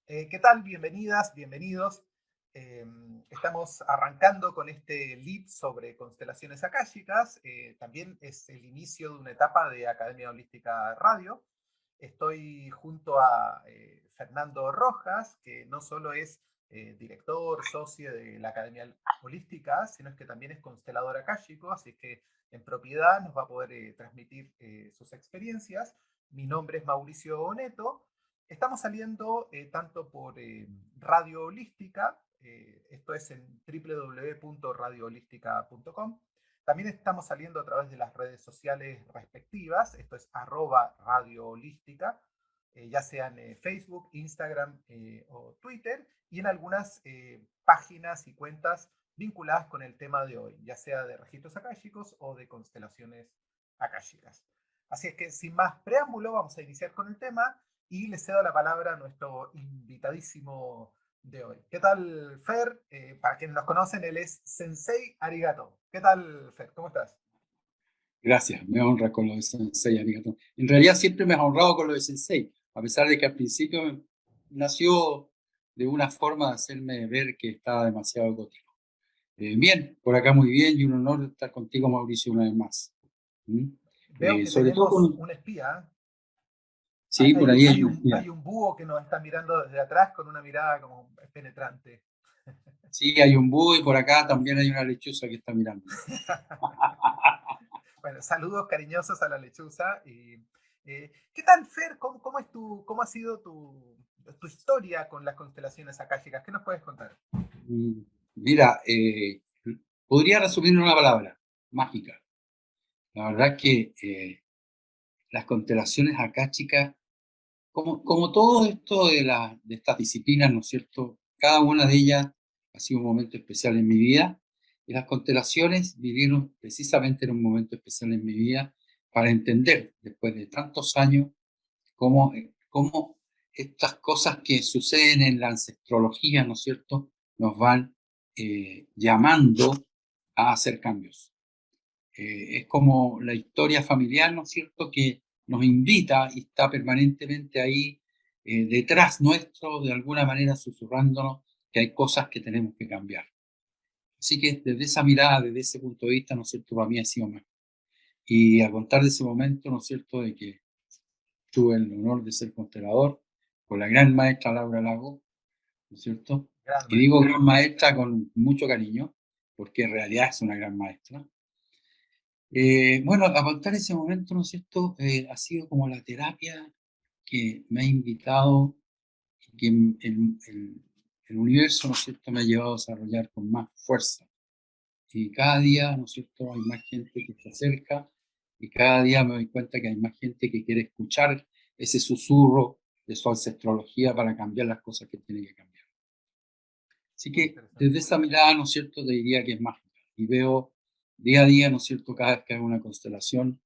¿Qué tal? Bienvenidas, bienvenidos. Eh, Estamos arrancando con este lead sobre constelaciones akáshicas. También es el inicio de una etapa de Academia Holística Radio. Estoy junto a Fernando Rojas, que no solo es director, socio de la Academia Holística, sino que también es constelador akáshico, así que en propiedad nos va a poder transmitir sus experiencias. Mi nombre es Mauricio Oneto. Estamos saliendo tanto por Radio Holística, esto es en www.radioholística.com. También estamos saliendo a través de las redes sociales respectivas, esto es @Radio Holística, ya sean Facebook, Instagram o Twitter, y en algunas páginas y cuentas vinculadas con el tema de hoy, ya sea de registros akáshicos o de constelaciones akáshicas. Así es que sin más preámbulo, vamos a iniciar con el tema y le cedo la palabra a nuestro invitadísimo de hoy. ¿Qué tal, Fer? Para quienes nos conocen, él es Sensei Arigato. ¿Qué tal, Fer? ¿Cómo estás? Gracias, me honra con lo de Sensei, arigato. En realidad siempre me has honrado con lo de Sensei, a pesar de que al principio nació de una forma de hacerme ver que estaba demasiado gótico. Bien, por acá muy bien y un honor estar contigo, Mauricio, una vez más. ¿Mm? Veo que Sobre todo tenemos con... un espía. Sí, por ahí hay una Hay espía. un búho que nos está mirando desde atrás con una mirada como penetrante. Sí, hay un búho y por acá también hay una lechuza que está mirando. Bueno, saludos cariñosos a la lechuza. ¿Qué tal, Fer? ¿Cómo ha sido tu historia con las constelaciones akáshicas? ¿Qué nos puedes contar? Mira, podría resumir en una palabra, mágica. La verdad que las constelaciones akáshicas, como todo esto de estas disciplinas, ¿no es cierto? Cada una de ellas ha sido un momento especial en mi vida y las constelaciones vivieron precisamente en un momento especial en mi vida para entender, después de tantos años, cómo estas cosas que suceden en la ancestrología, ¿no es cierto?, nos van llamando a hacer cambios. Es como la historia familiar, ¿no es cierto?, que nos invita y está permanentemente ahí detrás nuestro, de alguna manera susurrándonos que hay cosas que tenemos que cambiar. Así que desde esa mirada, desde ese punto de vista, ¿no es cierto?, para mí ha sido más. Y a contar de ese momento, ¿no es cierto?, de que tuve el honor de ser constelador con la gran maestra Laura Lago, ¿no es cierto? Gran Y digo maestra. gran maestra con mucho cariño, porque en realidad es una gran maestra. Bueno, a contar ese momento, ¿no es cierto? Ha sido como la terapia que me ha invitado, que el universo, ¿no es cierto?, me ha llevado a desarrollar con más fuerza. Y cada día, ¿no es cierto?, hay más gente que se acerca y cada día me doy cuenta que hay más gente que quiere escuchar ese susurro de su ancestrología para cambiar las cosas que tiene que cambiar. Así Muy que interesante. desde esa mirada, ¿no es cierto?, te diría que es mágica. Y veo día a día, ¿no es cierto?, cada vez que hago una constelación,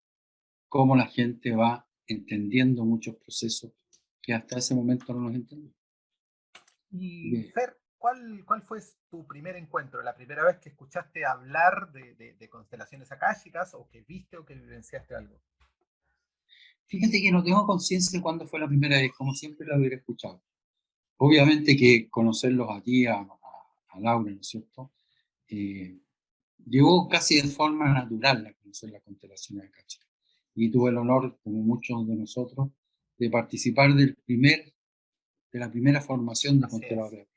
cómo la gente va entendiendo muchos procesos que hasta ese momento no los entendía. Y Bien. Fer, ¿cuál fue tu primer encuentro? ¿La primera vez que escuchaste hablar de constelaciones akáshicas o que viste o que vivenciaste algo? Fíjate que no tengo conciencia de cuándo fue la primera vez, como siempre la hubiera escuchado. Obviamente que conocerlos a ti, a Laura, ¿no es cierto? Eh, Llegó casi de forma natural a conocer la constelación de Cacha. Y tuve el honor, como muchos de nosotros, de participar de la primera formación de Así es, consteladores.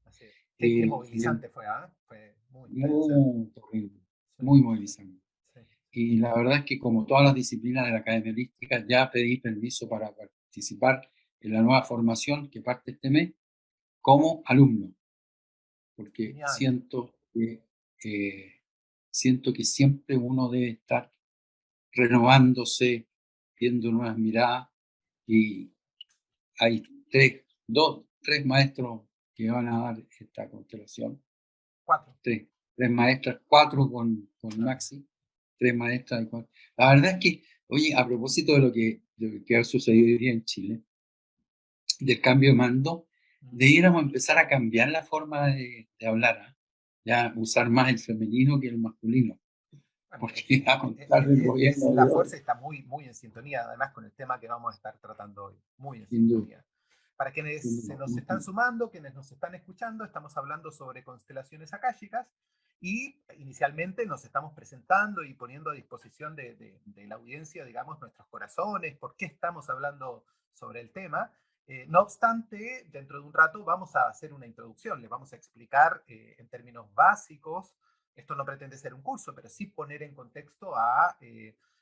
así es. Qué Eh, movilizante fue, ¿ah? Fue muy intensa. Muy terrible, Sí, muy movilizante. sí. Y la verdad es que como todas las disciplinas de la Academia Holística, ya pedí permiso para participar en la nueva formación que parte este mes como alumno, porque Genial. eh, siento que siempre uno debe estar renovándose, viendo nuevas miradas, y hay tres maestros que van a dar esta constelación, Cuatro. tres, tres maestras, cuatro con Claro. Maxi, tres maestras. La verdad es que, oye, a propósito de lo que ha sucedido hoy día en Chile, del cambio de mando, Mm. debiéramos empezar a cambiar la forma de hablar, ¿ah? Ya usar más el femenino que el masculino, Bueno, porque a contar del gobierno la de hoy, fuerza está muy en sintonía, además con el tema que vamos a estar tratando hoy. Muy en sin duda. sintonía. Para quienes se nos están sumando, quienes nos están escuchando, estamos hablando sobre constelaciones akáshicas y inicialmente nos estamos presentando y poniendo a disposición de la audiencia, digamos, nuestros corazones, por qué estamos hablando sobre el tema. No obstante, dentro de un rato vamos a hacer una introducción, les vamos a explicar en términos básicos. Esto no pretende ser un curso, pero sí poner en contexto a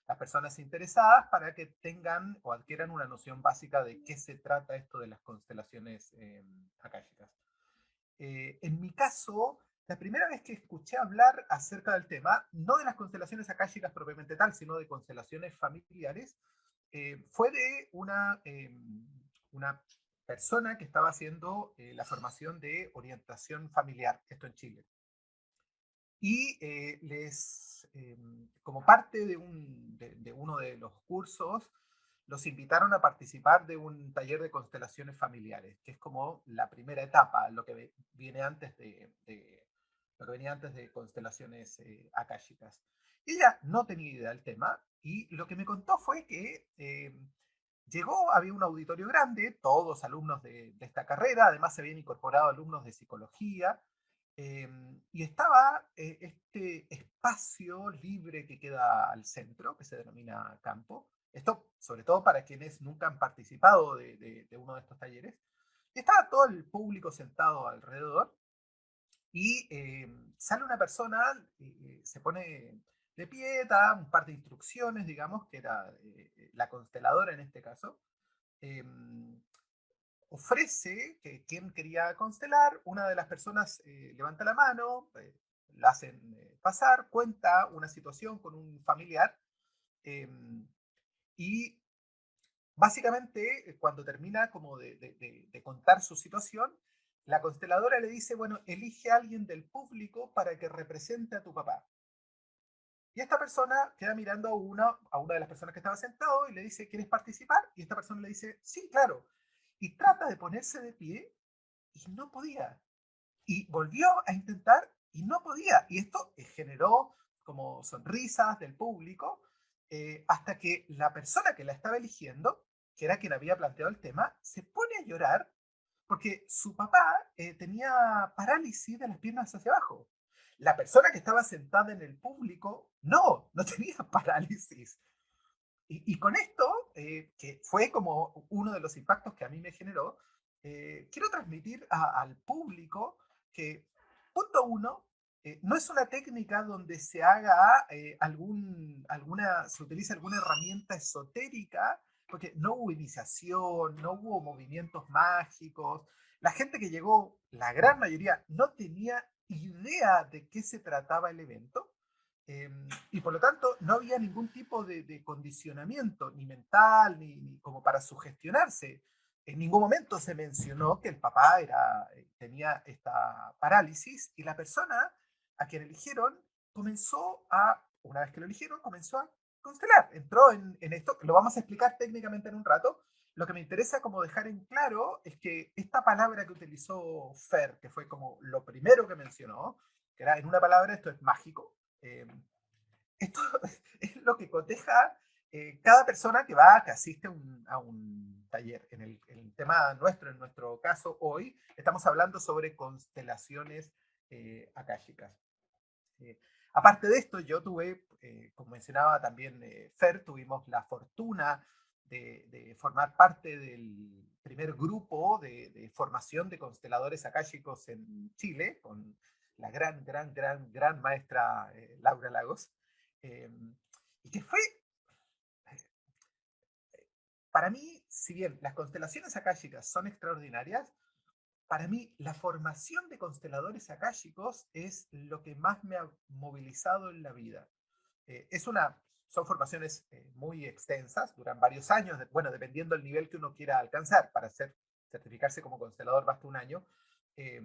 las personas interesadas para que tengan o adquieran una noción básica de qué se trata esto de las constelaciones akáshicas. En mi caso, la primera vez que escuché hablar acerca del tema, no de las constelaciones akáshicas propiamente tal, sino de constelaciones familiares, fue de una persona que estaba haciendo la formación de orientación familiar, esto en Chile. Y como parte de uno de los cursos, los invitaron a participar de un taller de constelaciones familiares, que es como la primera etapa, lo que viene antes lo que venía antes de constelaciones akáshicas. Ella no tenía idea del tema y lo que me contó fue que llegó, había un auditorio grande, todos alumnos de esta carrera, además se habían incorporado alumnos de psicología, y estaba este espacio libre que queda al centro, que se denomina campo. Esto, sobre todo para quienes nunca han participado de uno de estos talleres. Y estaba todo el público sentado alrededor y sale una persona, se pone de pie, da un par de instrucciones, digamos, que era la consteladora en este caso. Ofrece que quien quería constelar, una de las personas levanta la mano, la hacen pasar, cuenta una situación con un familiar eh, y básicamente cuando termina como de contar su situación, la consteladora le dice, bueno, elige a alguien del público para que represente a tu papá. Y esta persona queda mirando a una de las personas que estaba sentado y le dice, ¿quieres participar? Y esta persona le dice, sí, claro. Y trata de ponerse de pie y no podía. Y volvió a intentar y no podía. Y esto generó como sonrisas del público, hasta que la persona que la estaba eligiendo, que era quien había planteado el tema, se pone a llorar porque su papá tenía parálisis de las piernas hacia abajo. La persona que estaba sentada en el público, no tenía parálisis. Y con esto, que fue como uno de los impactos que a mí me generó, quiero transmitir al público que, punto uno, no es una técnica donde se haga se utilice alguna herramienta esotérica, porque no hubo iniciación, no hubo movimientos mágicos. La gente que llegó, la gran mayoría, no tenía idea de qué se trataba el evento. Y por lo tanto, no había ningún tipo de condicionamiento, ni mental, ni como para sugestionarse. En ningún momento se mencionó que el papá tenía esta parálisis y la persona a quien eligieron una vez que lo eligieron, comenzó a constelar. Entró en esto, lo vamos a explicar técnicamente en un rato. Lo que me interesa como dejar en claro es que esta palabra que utilizó Fer, que fue como lo primero que mencionó, que era en una palabra, esto es mágico. Esto es lo que coteja cada persona que asiste a un taller. En el tema nuestro, en nuestro caso hoy, estamos hablando sobre constelaciones akáshicas. Aparte de esto, yo tuve, como mencionaba también Fer, tuvimos la fortuna de formar parte del primer grupo de formación de consteladores akáshicos en Chile, con la gran maestra Laura Lagos, eh, y que fue, para mí, si bien las constelaciones akáshicas son extraordinarias, para mí, la formación de consteladores akáshicos es lo que más me ha movilizado en la vida. Es una, son formaciones muy extensas, duran varios años, bueno, dependiendo del nivel que uno quiera alcanzar. Para certificarse como constelador basta un año. Eh,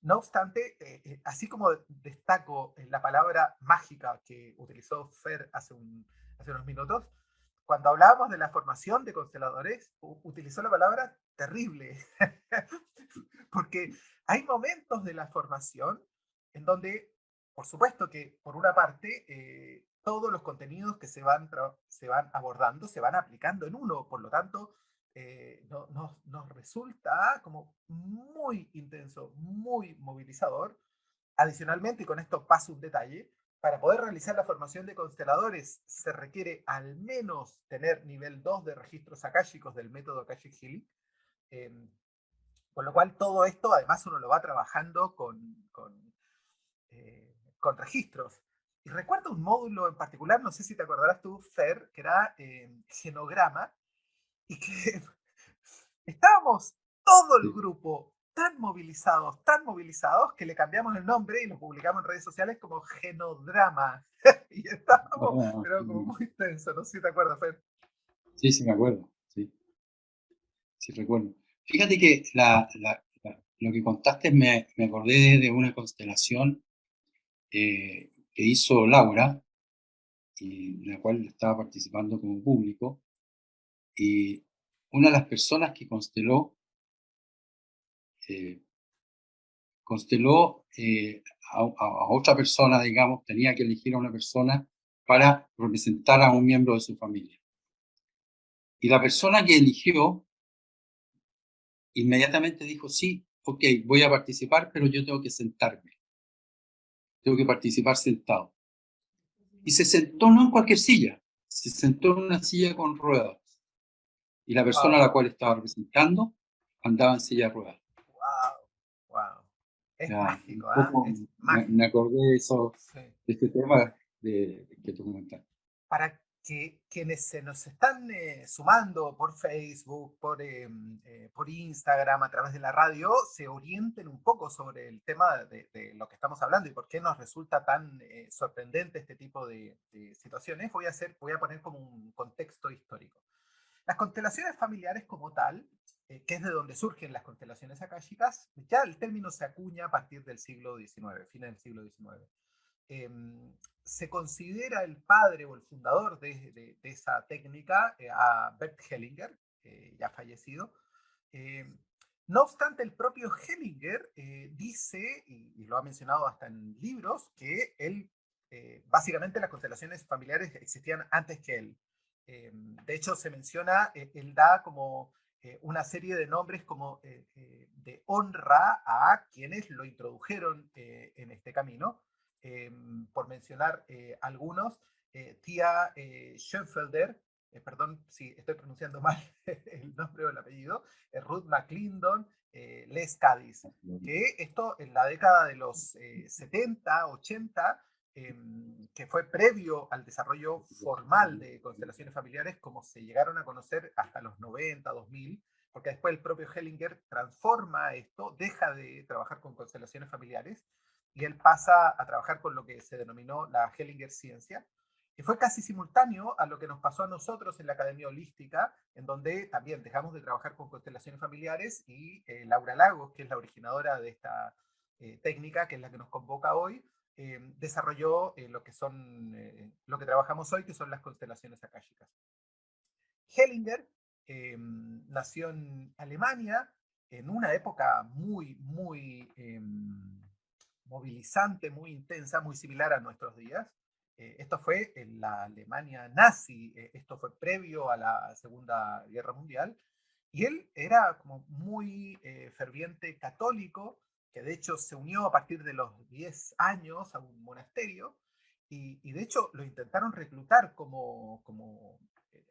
no obstante, así como destaco la palabra mágica que utilizó Fer hace unos minutos, cuando hablábamos de la formación de consteladores, utilizó la palabra terrible, porque hay momentos de la formación en donde, por supuesto que por una parte, todos los contenidos que se van abordando se van aplicando en uno, por lo tanto, nos resulta como muy intenso, muy movilizador. Adicionalmente, y con esto paso un detalle, para poder realizar la formación de consteladores se requiere al menos tener nivel 2 de registros akáshicos del método Akashic Healing. Eh, con lo cual todo esto además uno lo va trabajando con registros. Y recuerdo un módulo en particular, no sé si te acordarás tú, Fer, que era genograma, y que estábamos todo el Sí. grupo tan movilizados, que le cambiamos el nombre y lo publicamos en redes sociales como Genodrama. Y estábamos, Ah, pero como muy tenso, no sé si te acuerdas, Fer. sí, sí, me acuerdo. Sí, sí, recuerdo. Fíjate que lo que contaste me acordé de una constelación que hizo Laura, y en la cual estaba participando como público. Y una de las personas que eh, consteló a otra persona, digamos, tenía que elegir a una persona para representar a un miembro de su familia. Y la persona que eligió inmediatamente dijo, sí, ok, voy a participar, pero yo tengo que sentarme, tengo que participar sentado. Y se sentó no en cualquier silla, se sentó en una silla con ruedas. Y la persona a Wow, la cual estaba representando andaba en silla de ruedas. wow, wow. Es Ya, un mágico, ¿ah? poco Es me mágico. acordé de eso, Sí. de este tema que tú comentaste. Para que quienes se nos están sumando por Facebook, por Instagram, a través de la radio, se orienten un poco sobre el tema de lo que estamos hablando y por qué nos resulta tan sorprendente este tipo de situaciones, voy a poner como un contexto histórico. Las constelaciones familiares como tal, que es de donde surgen las constelaciones akáshicas, ya el término se acuña a partir del siglo XIX, fines del siglo XIX. eh, Se considera el padre o el fundador de esa técnica a Bert Hellinger, ya fallecido. Eh, no obstante, el propio Hellinger dice, y lo ha mencionado hasta en libros, que él, básicamente las constelaciones familiares existían antes que él. De hecho, se menciona, él da como una serie de nombres como de honra a quienes lo introdujeron en este camino. Eh, por mencionar algunos, tía Schoenfelder, perdón si estoy pronunciando mal el nombre o el apellido, Ruth McClendon, Les Cádiz, que esto en la década de los 70, 80, que fue previo al desarrollo formal de constelaciones familiares, como se llegaron a conocer hasta los 90, 2000, porque después el propio Hellinger transforma esto, deja de trabajar con constelaciones familiares y él pasa a trabajar con lo que se denominó la Hellinger Ciencia, que fue casi simultáneo a lo que nos pasó a nosotros en la Academia Holística, en donde también dejamos de trabajar con constelaciones familiares y Laura Lagos, que es la originadora de esta técnica, que es la que nos convoca hoy, desarrolló lo que trabajamos hoy, que son las constelaciones akáshicas. Hellinger nació en Alemania en una época muy movilizante, muy intensa, muy similar a nuestros días. Esto fue en la Alemania nazi, esto fue previo a la Segunda Guerra Mundial, y él era como muy ferviente católico, que de hecho se unió a partir de los 10 años a un monasterio, y de hecho lo intentaron reclutar como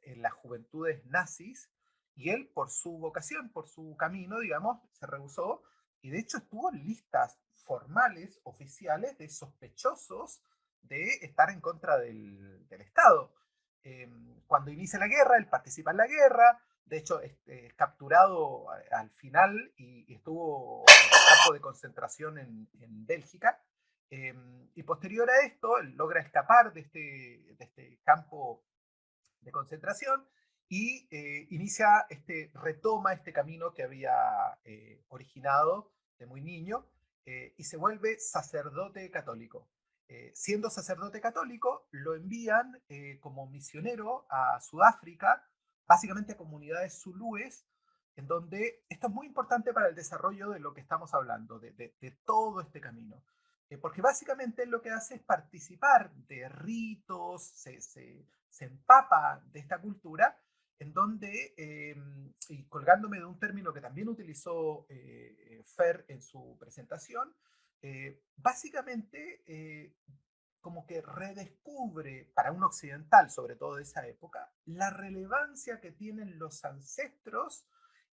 en las juventudes nazis, y él por su vocación, por su camino, digamos, se rehusó, y de hecho estuvo en listas formales, oficiales, de sospechosos de estar en contra del Estado. Eh, Cuando inicia la guerra, él participa en la guerra, de hecho es capturado al final y estuvo en el campo de concentración en Bélgica. Eh, y posterior a esto, él logra escapar de este campo de concentración y retoma este camino que había originado de muy niño y se vuelve sacerdote católico. Siendo sacerdote católico, lo envían como misionero a Sudáfrica, básicamente a comunidades zulúes, en donde esto es muy importante para el desarrollo de lo que estamos hablando, de todo este camino. Porque básicamente lo que hace es participar de ritos, se empapa de esta cultura en donde, y colgándome de un término que también utilizó Fer en su presentación, básicamente como que redescubre para un occidental, sobre todo de esa época, la relevancia que tienen los ancestros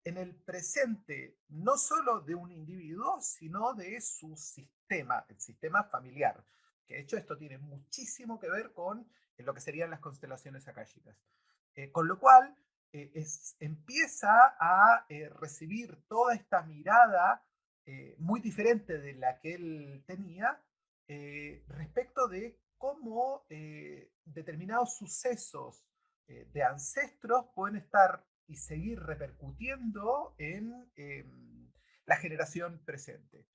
en el presente, no solo de un individuo, sino de su sistema, el sistema familiar. Que de hecho esto tiene muchísimo que ver con lo que serían las constelaciones akáshicas. Con lo cual empieza a recibir toda esta mirada muy diferente de la que él tenía respecto de cómo determinados sucesos de ancestros pueden estar y seguir repercutiendo en la generación presente.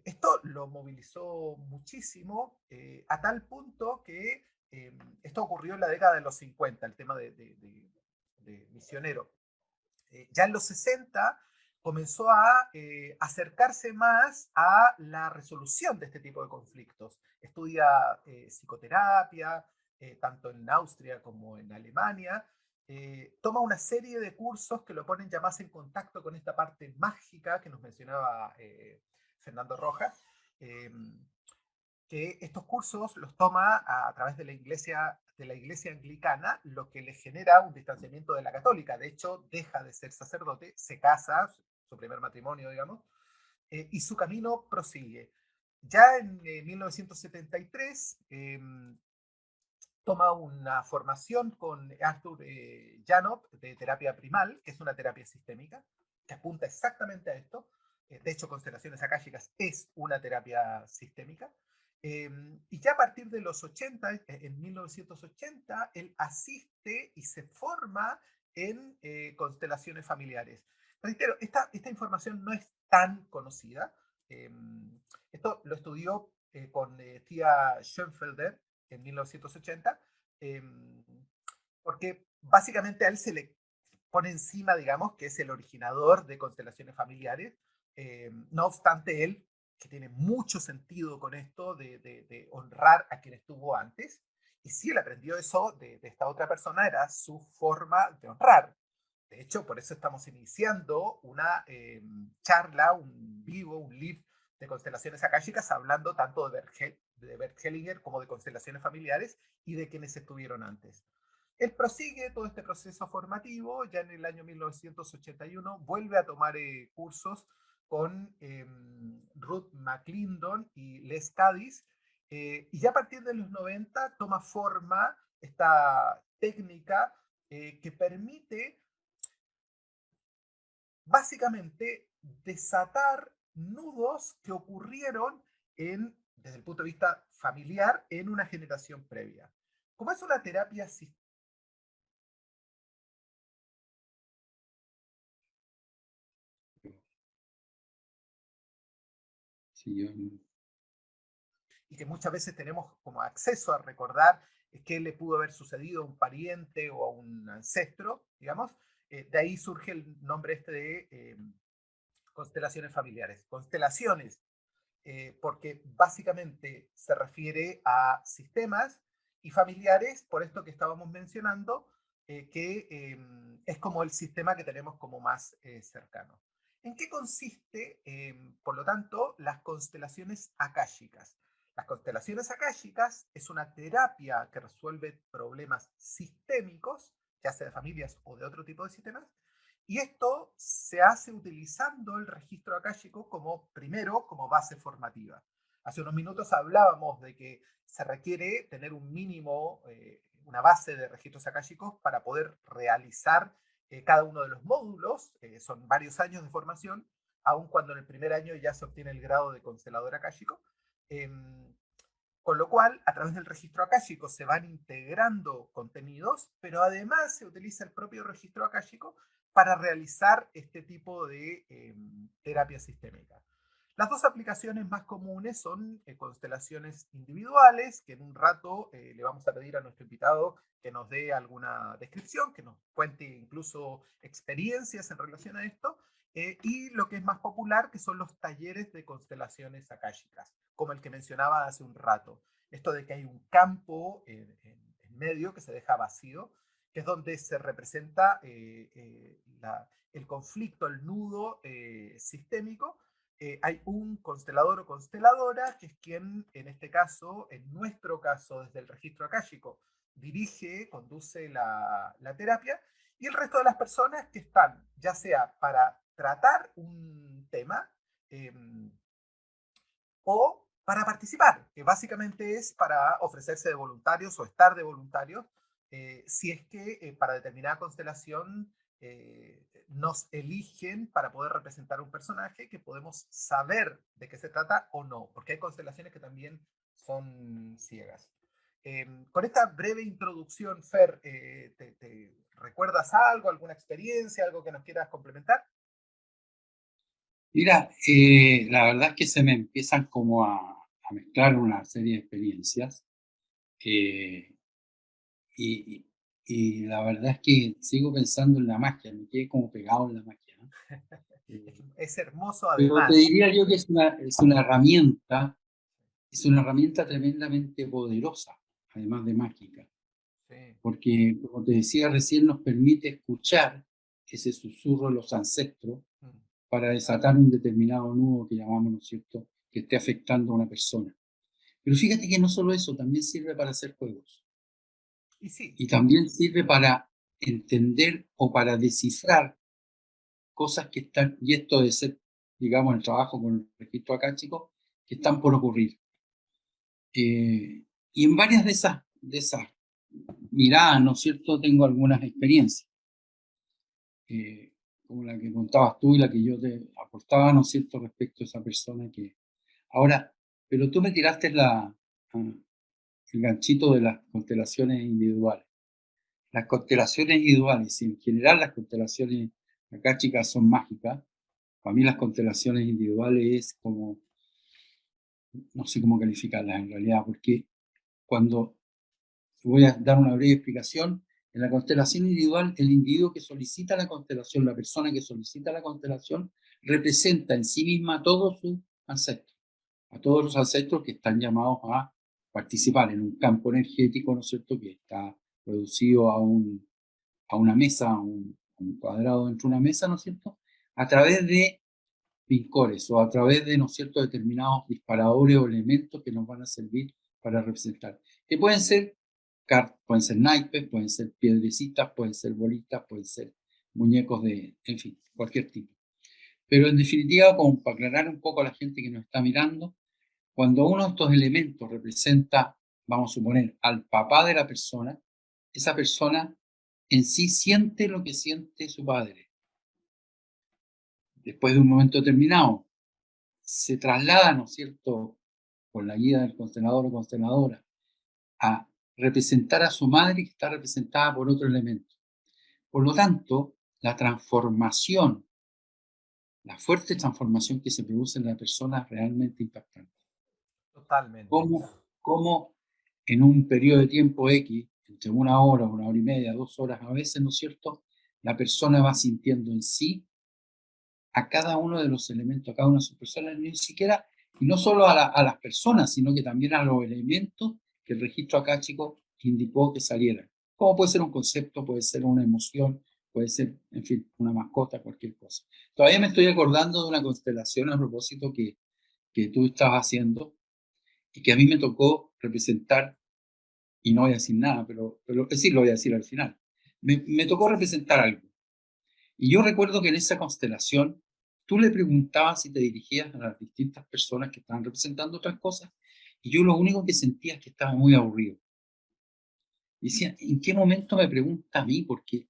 Esto lo movilizó muchísimo a tal punto que esto ocurrió en la década de los 50, el tema de misionero. Ya en los 60 comenzó a acercarse más a la resolución de este tipo de conflictos. Estudia psicoterapia, tanto en Austria como en Alemania. Toma una serie de cursos que lo ponen ya más en contacto con esta parte mágica que nos mencionaba Fernando Rojas. Que estos cursos los toma a través de la iglesia anglicana, lo que le genera un distanciamiento de la católica. De hecho, deja de ser sacerdote, se casa, su primer matrimonio, digamos, y su camino prosigue. Ya en 1973 toma una formación con Arthur Janov de terapia primal, que es una terapia sistémica, que apunta exactamente a esto. De hecho, constelaciones akáshicas es una terapia sistémica. Y ya a partir de los 80, en 1980, él asiste y se forma en constelaciones familiares. Reitero, esta información no es tan conocida. Eh, Esto lo estudió con Thea Schoenfelder en 1980, eh, porque básicamente a él se le pone encima, digamos, que es el originador de constelaciones familiares. No obstante, él, que tiene mucho sentido con esto de honrar a quien estuvo antes, y si él aprendió eso de esta otra persona, era su forma de honrar. De hecho, por eso estamos iniciando una charla, un vivo, un live de constelaciones akáshicas, hablando tanto de Bert Hellinger como de constelaciones familiares y de quienes estuvieron antes. Él prosigue todo este proceso formativo, ya en el año 1981 vuelve a tomar cursos con Ruth McClendon y Les Cadiz, y ya a partir de los 90 toma forma esta técnica que permite básicamente desatar nudos que ocurrieron desde el punto de vista familiar en una generación previa. Como es una terapia sistémica, Sí, yo, y que muchas veces tenemos como acceso a recordar qué le pudo haber sucedido a un pariente o a un ancestro, digamos, de ahí surge el nombre este de constelaciones familiares. Constelaciones, porque básicamente se refiere a sistemas y familiares, por esto que estábamos mencionando, que es como el sistema que tenemos como más cercano. ¿En qué consiste, por lo tanto, las constelaciones akáshicas? Las constelaciones akáshicas es una terapia que resuelve problemas sistémicos, ya sea de familias o de otro tipo de sistemas, y esto se hace utilizando el registro akáshico como, primero, como base formativa. Hace unos minutos hablábamos de que se requiere tener un mínimo, una base de registros akáshicos para poder realizar cada uno de los módulos. Son varios años de formación, aun cuando en el primer año ya se obtiene el grado de constelador akáshico. Con lo cual, a través del registro akáshico se van integrando contenidos, pero además se utiliza el propio registro akáshico para realizar este tipo de terapia sistémica. Las dos aplicaciones más comunes son constelaciones individuales, que en un rato le vamos a pedir a nuestro invitado que nos dé alguna descripción, que nos cuente incluso experiencias en relación a esto, y lo que es más popular, que son los talleres de constelaciones akáshicas, como el que mencionaba hace un rato. Esto de que hay un campo en medio que se deja vacío que es donde se representa el conflicto, el nudo sistémico. Hay un constelador o consteladora, que es quien, en este caso, en nuestro caso, desde el registro akáshico, dirige, conduce la terapia, y el resto de las personas que están, ya sea para tratar un tema, eh, o para participar, que básicamente es para ofrecerse de voluntarios o estar de voluntarios, si es que para determinada constelación nos eligen para poder representar un personaje, que podemos saber de qué se trata o no, porque hay constelaciones que también son ciegas. Con esta breve introducción, Fer, ¿te recuerdas algo, alguna experiencia, algo que nos quieras complementar? Mira, la verdad es que se me empiezan como a mezclar una serie de experiencias. eh, y, y la verdad es que sigo pensando en la magia, me quedé como pegado en la magia, ¿no? Eh, Es hermoso pero te además. diría yo que es una herramienta tremendamente poderosa, además de mágica, Sí. porque como te decía recién, nos permite escuchar ese susurro de los ancestros Mm. para desatar un determinado nudo que llamamos, ¿no es cierto?, que esté afectando a una persona. Pero fíjate que no solo eso, también sirve para hacer juegos. Y sí, Y también sirve para entender o para descifrar cosas que están, y esto de ser, digamos, el trabajo con el registro acá, chicos, que están por ocurrir. Y en varias de esas miradas, ¿no es cierto?, tengo algunas experiencias, eh, como la que contabas tú y la que yo te aportaba, ¿no es cierto?, respecto a esa persona que... Ahora, pero tú me tiraste el ganchito de las constelaciones individuales. Las constelaciones individuales, y en general las constelaciones acá, chicas, son mágicas. Para mí las constelaciones individuales es como, no sé cómo calificarlas en realidad, porque cuando voy a dar una breve explicación, en la constelación individual, el individuo que solicita la constelación, la persona que solicita la constelación, representa en sí misma a todos sus ancestros, a todos los ancestros que están llamados a participar en un campo energético, ¿no es cierto?, que está reducido a una mesa, a un cuadrado dentro de una mesa, ¿no es cierto?, a través de pincores o a través de, ¿no es cierto?, determinados disparadores o elementos que nos van a servir para representar. Que pueden ser naipes, pueden ser piedrecitas, pueden ser bolitas, pueden ser muñecos de, en fin, cualquier tipo. Pero en definitiva, como para aclarar un poco a la gente que nos está mirando, cuando uno de estos elementos representa, vamos a suponer, al papá de la persona, esa persona en sí siente lo que siente su padre. Después de un momento determinado, se traslada, ¿no es cierto?, con la guía del constelador o consteladora, a representar a su madre que está representada por otro elemento. Por lo tanto, la transformación, la fuerte transformación que se produce en la persona es realmente impactante. totalmente. Cómo en un periodo de tiempo X, entre una hora y media, 2 horas a veces, ¿no es cierto?, la persona va sintiendo en sí a cada uno de los elementos, a cada una de sus personas, ni siquiera, y no solo a las personas, sino que también a los elementos que el registro acá, chicos, indicó que salieran. Como puede ser un concepto, puede ser una emoción, puede ser, en fin, una mascota, cualquier cosa. Todavía me estoy acordando de una constelación a propósito que tú estabas haciendo y que a mí me tocó representar, y no voy a decir nada, pero sí lo voy a decir al final. Me tocó representar algo. Y yo recuerdo que en esa constelación tú le preguntabas si te dirigías a las distintas personas que estaban representando otras cosas, y yo lo único que sentía es que estaba muy aburrido. Y decía, ¿en qué momento me pregunta a mí? Porque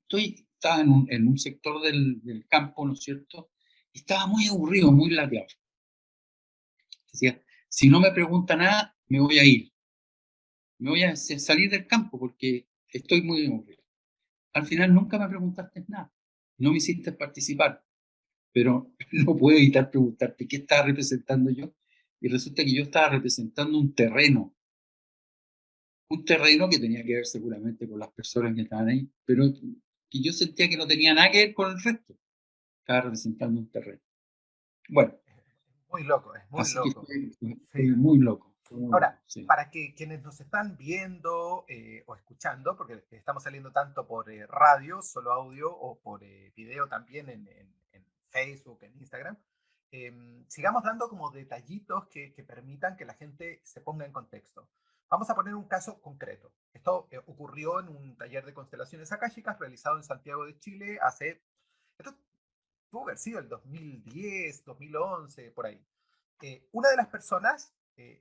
estaba en un sector del campo, ¿no es cierto? Y estaba muy aburrido, muy lateado. Decía, si no me pregunta nada, me voy a ir. Me voy a salir del campo porque estoy muy aburrido. Al final nunca me preguntaste nada. No me hiciste participar. Pero no puedo evitar preguntarte qué estaba representando yo. Y resulta que yo estaba representando un terreno que tenía que ver seguramente con las personas que estaban ahí, pero que yo sentía que no tenía nada que ver con el resto. Estaba representando un terreno. Bueno, Muy loco, es muy así que loco. fue Sí. muy loco. Ahora, Sí. para que quienes nos están viendo o escuchando, porque estamos saliendo tanto por radio, solo audio, o por video también en Facebook, en Instagram, sigamos dando como detallitos que permitan que la gente se ponga en contexto. Vamos a poner un caso concreto. Esto ocurrió en un taller de constelaciones akáshicas realizado en Santiago de Chile hace, esto tuvo que haber sido el 2010, 2011, por ahí. Una de las personas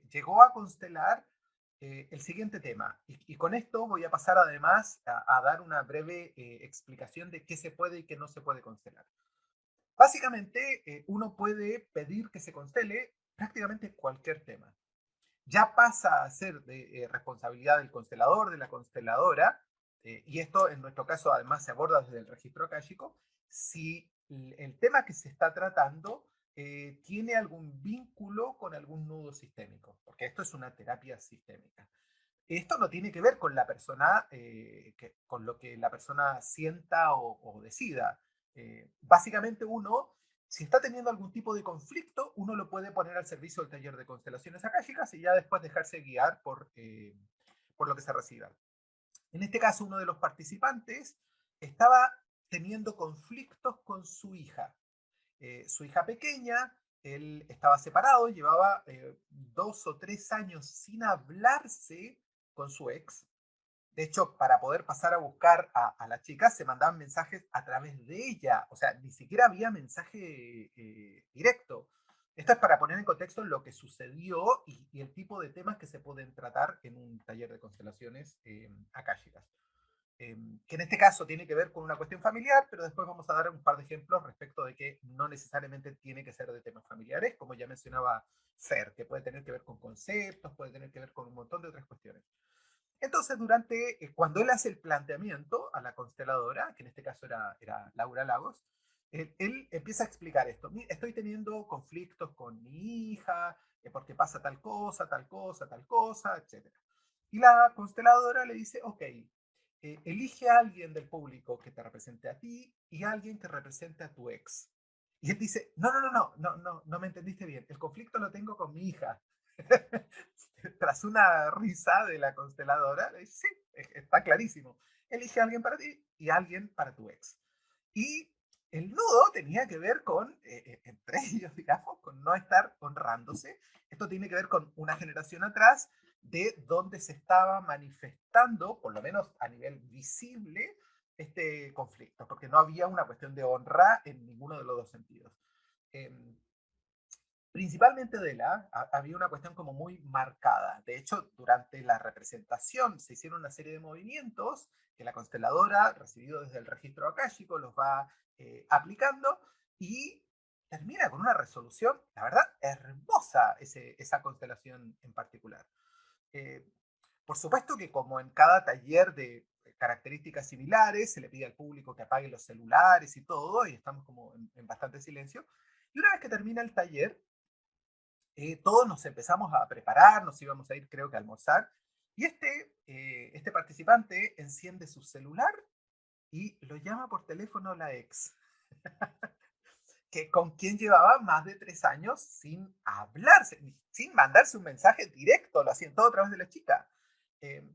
llegó a constelar el siguiente tema. Y con esto voy a pasar además a dar una breve explicación de qué se puede y qué no se puede constelar. Básicamente, uno puede pedir que se constele prácticamente cualquier tema. Ya pasa a ser de responsabilidad del constelador, de la consteladora, y esto en nuestro caso además se aborda desde el registro akáshico, si el tema que se está tratando tiene algún vínculo con algún nudo sistémico, porque esto es una terapia sistémica. Esto no tiene que ver con la persona, con lo que la persona sienta o decida. Básicamente uno, si está teniendo algún tipo de conflicto, uno lo puede poner al servicio del taller de constelaciones akáshicas y ya después dejarse guiar por lo que se reciba. En este caso, uno de los participantes estaba teniendo conflictos con su hija pequeña. Él estaba separado, llevaba 2 o 3 años sin hablarse con su ex. De hecho, para poder pasar a buscar a la chica, se mandaban mensajes a través de ella. O sea, ni siquiera había mensaje directo. Esto es para poner en contexto lo que sucedió y el tipo de temas que se pueden tratar en un taller de constelaciones akáshicas. Que en este caso tiene que ver con una cuestión familiar, pero después vamos a dar un par de ejemplos respecto de que no necesariamente tiene que ser de temas familiares, como ya mencionaba Fer, que puede tener que ver con conceptos, puede tener que ver con un montón de otras cuestiones. Entonces, cuando él hace el planteamiento a la consteladora, que en este caso era Laura Lagos, él empieza a explicar esto. Estoy teniendo conflictos con mi hija, porque pasa tal cosa, tal cosa, etc. Y la consteladora le dice, ok, elige a alguien del público que te represente a ti y a alguien que represente a tu ex. Y él dice, no me entendiste bien, el conflicto lo tengo con mi hija. Tras una risa de la consteladora, le dice, sí, está clarísimo. Elige a alguien para ti y a alguien para tu ex. Y el nudo tenía que ver con, entre ellos, digamos, con no estar honrándose. Esto tiene que ver con una generación atrás de donde se estaba manifestando, por lo menos a nivel visible, este conflicto, porque no había una cuestión de honra en ninguno de los dos sentidos. Eh, Principalmente de había una cuestión como muy marcada. De hecho, durante la representación se hicieron una serie de movimientos que la consteladora, recibido desde el registro akáshico, los va aplicando y termina con una resolución, la verdad, hermosa esa constelación en particular. Eh, por supuesto que como en cada taller de características similares, se le pide al público que apague los celulares y todo, y estamos como en bastante silencio. Y una vez que termina el taller, todos nos empezamos a preparar, nos íbamos a ir creo que a almorzar, y este participante enciende su celular y lo llama por teléfono a la ex, que con quien llevaba más de 3 años sin hablarse, sin mandarse un mensaje directo, lo hacían todo a través de la chica. Eh,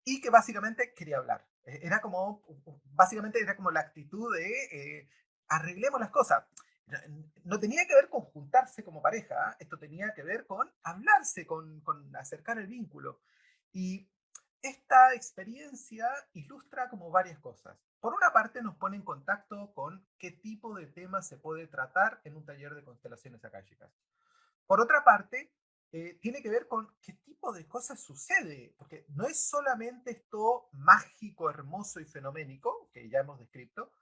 y que básicamente quería hablar. Básicamente era como la actitud de arreglemos las cosas. No, no tenía que ver con juntarse como pareja, esto tenía que ver con hablarse, con acercar el vínculo. Y esta experiencia ilustra como varias cosas. Por una parte nos pone en contacto con qué tipo de temas se puede tratar en un taller de constelaciones akáshicas. Por otra parte, tiene que ver con qué tipo de cosas sucede, porque no es solamente esto mágico, hermoso y fenoménico, que ya hemos descrito,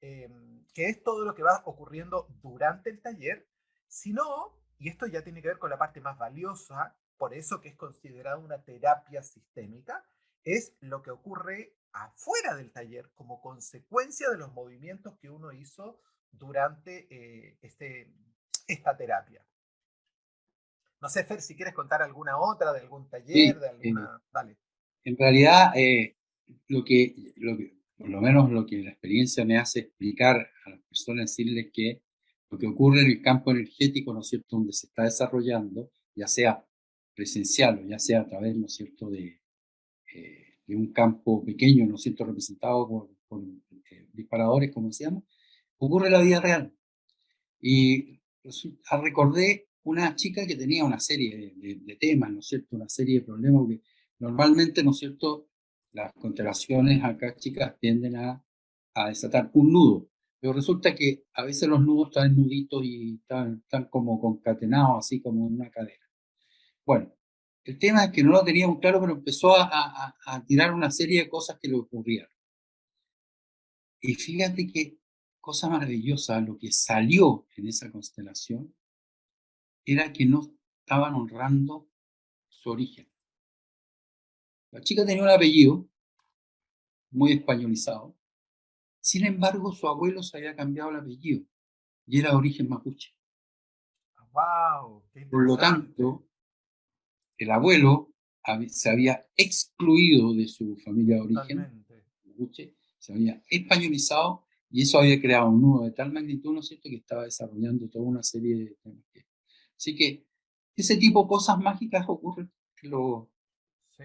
eh, que es todo lo que va ocurriendo durante el taller, sino, y esto ya tiene que ver con la parte más valiosa, por eso que es considerada una terapia sistémica, es lo que ocurre afuera del taller como consecuencia de los movimientos que uno hizo durante esta terapia. No sé, Fer, si quieres contar alguna otra de algún taller, Sí, de alguna... Dale. en realidad, por lo menos lo que la experiencia me hace explicar a las personas, decirles que lo que ocurre en el campo energético, ¿no es cierto?, donde se está desarrollando, ya sea presencial, o ya sea a través, ¿no es cierto?, de un campo pequeño, ¿no es cierto?, representado por disparadores, como decíamos, ocurre en la vida real. Y recordé una chica que tenía una serie de temas, ¿no es cierto?, una serie de problemas, porque normalmente, ¿no es cierto?, las constelaciones acá, chicas, tienden a desatar un nudo, pero resulta que a veces los nudos están nuditos y están como concatenados, así como en una cadena. Bueno, el tema es que no lo tenía muy claro, pero empezó a tirar una serie de cosas que le ocurrían. Y fíjate qué cosa maravillosa, lo que salió en esa constelación era que no estaban honrando su origen. La chica tenía un apellido muy españolizado, sin embargo su abuelo se había cambiado el apellido y era de origen mapuche. ¡Wow! ¡Qué Por lo interesante! tanto, el abuelo se había excluido de su familia de origen, Totalmente. mapuche, se había españolizado y eso había creado un nudo de tal magnitud, ¿no es cierto?, que estaba desarrollando toda una serie de temas. Así que ese tipo de cosas mágicas ocurren Sí.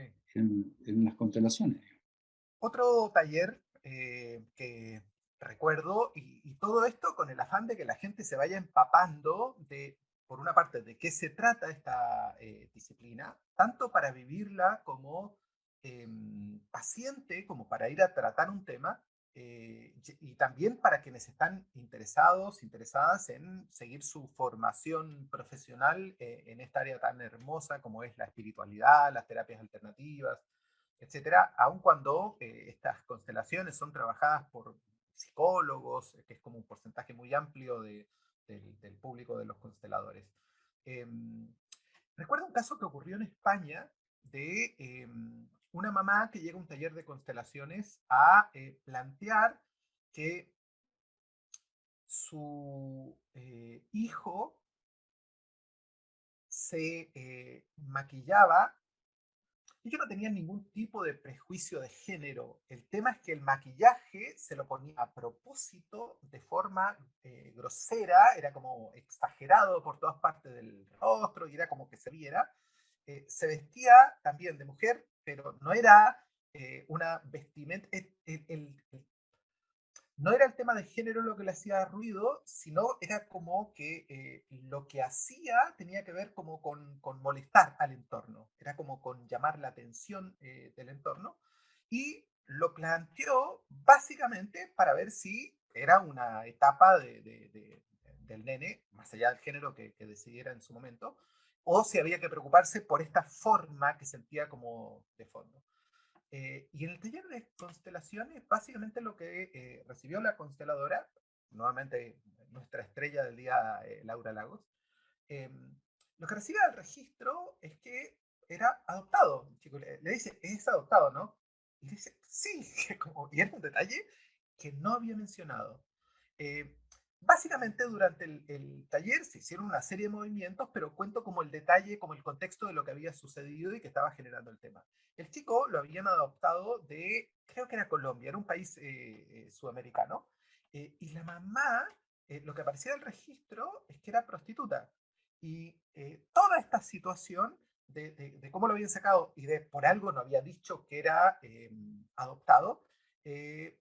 en las constelaciones. Otro taller que recuerdo, y todo esto con el afán de que la gente se vaya empapando de, por una parte, de qué se trata esta disciplina, tanto para vivirla como paciente, como para ir a tratar un tema, y también para quienes están interesados, interesadas en seguir su formación profesional en esta área tan hermosa como es la espiritualidad, las terapias alternativas, etcétera, aun cuando estas constelaciones son trabajadas por psicólogos, que es como un porcentaje muy amplio del público de los consteladores. Eh, Recuerdo un caso que ocurrió en España de una mamá que llega a un taller de constelaciones a plantear que su hijo se maquillaba. Ellos no tenían ningún tipo de prejuicio de género. El tema es que el maquillaje se lo ponía a propósito de forma grosera, era como exagerado por todas partes del rostro y era como que se viera. Se vestía también de mujer, pero no era una vestimenta. No era el tema de género lo que le hacía ruido, sino era como que lo que hacía tenía que ver como con molestar al entorno, era como con llamar la atención del entorno, y lo planteó básicamente para ver si era una etapa del nene, más allá del género que decidiera en su momento, o si había que preocuparse por esta forma que sentía como de fondo. Y en el taller de constelaciones, básicamente lo que recibió la consteladora, nuevamente nuestra estrella del día, Laura Lagos, eh, lo que recibe al registro es que era adoptado. El chico le dice, es adoptado, ¿no? Y dice, sí, y es un detalle que no había mencionado. Eh, Básicamente durante el taller se hicieron una serie de movimientos, pero cuento como el detalle, como el contexto de lo que había sucedido y que estaba generando el tema. El chico lo habían adoptado de, creo que era Colombia, era un país sudamericano, y la mamá, lo que aparecía en el registro es que era prostituta. Y toda esta situación de cómo lo habían sacado y de por algo no había dicho que era adoptado,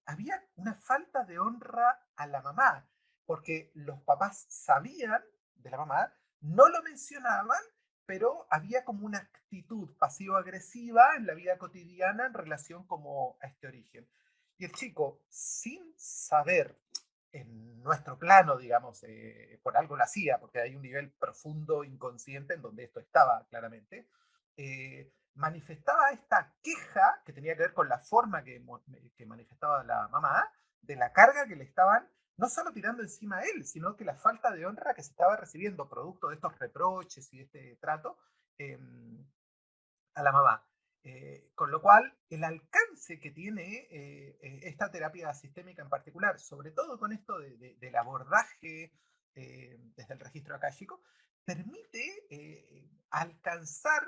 había una falta de honra a la mamá, porque los papás sabían de la mamá, no lo mencionaban, pero había como una actitud pasivo-agresiva en la vida cotidiana en relación como a este origen. Y el chico, sin saber en nuestro plano, digamos, por algo lo hacía, porque hay un nivel profundo inconsciente en donde esto estaba claramente, manifestaba esta queja que tenía que ver con la forma que manifestaba la mamá, de la carga que le estaban no solo tirando encima a él, sino que la falta de honra que se estaba recibiendo producto de estos reproches y de este trato eh, a la mamá. Con lo cual, el alcance que tiene esta terapia sistémica en particular, sobre todo con esto del abordaje desde el registro akáshico, permite alcanzar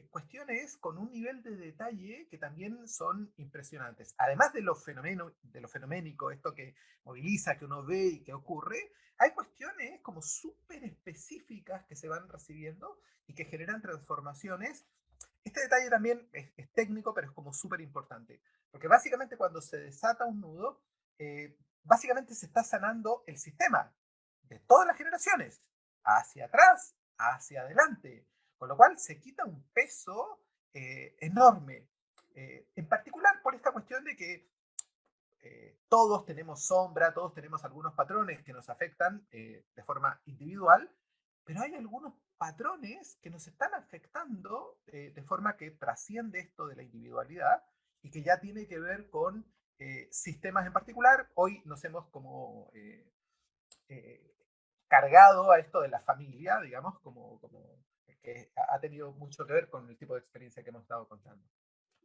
cuestiones con un nivel de detalle que también son impresionantes. Además de lo fenoménico, esto que moviliza, que uno ve y que ocurre, hay cuestiones como súper específicas que se van recibiendo y que generan transformaciones. Este detalle también es técnico, pero es como súper importante, porque básicamente cuando se desata un nudo, básicamente se está sanando el sistema de todas las generaciones, hacia atrás, hacia adelante, con lo cual se quita un peso enorme, en particular por esta cuestión de que todos tenemos sombra, todos tenemos algunos patrones que nos afectan de forma individual, pero hay algunos patrones que nos están afectando de forma que trasciende esto de la individualidad y que ya tiene que ver con sistemas en particular. Hoy nos hemos como eh, cargado a esto de la familia, digamos, como que ha tenido mucho que ver con el tipo de experiencia que hemos estado contando.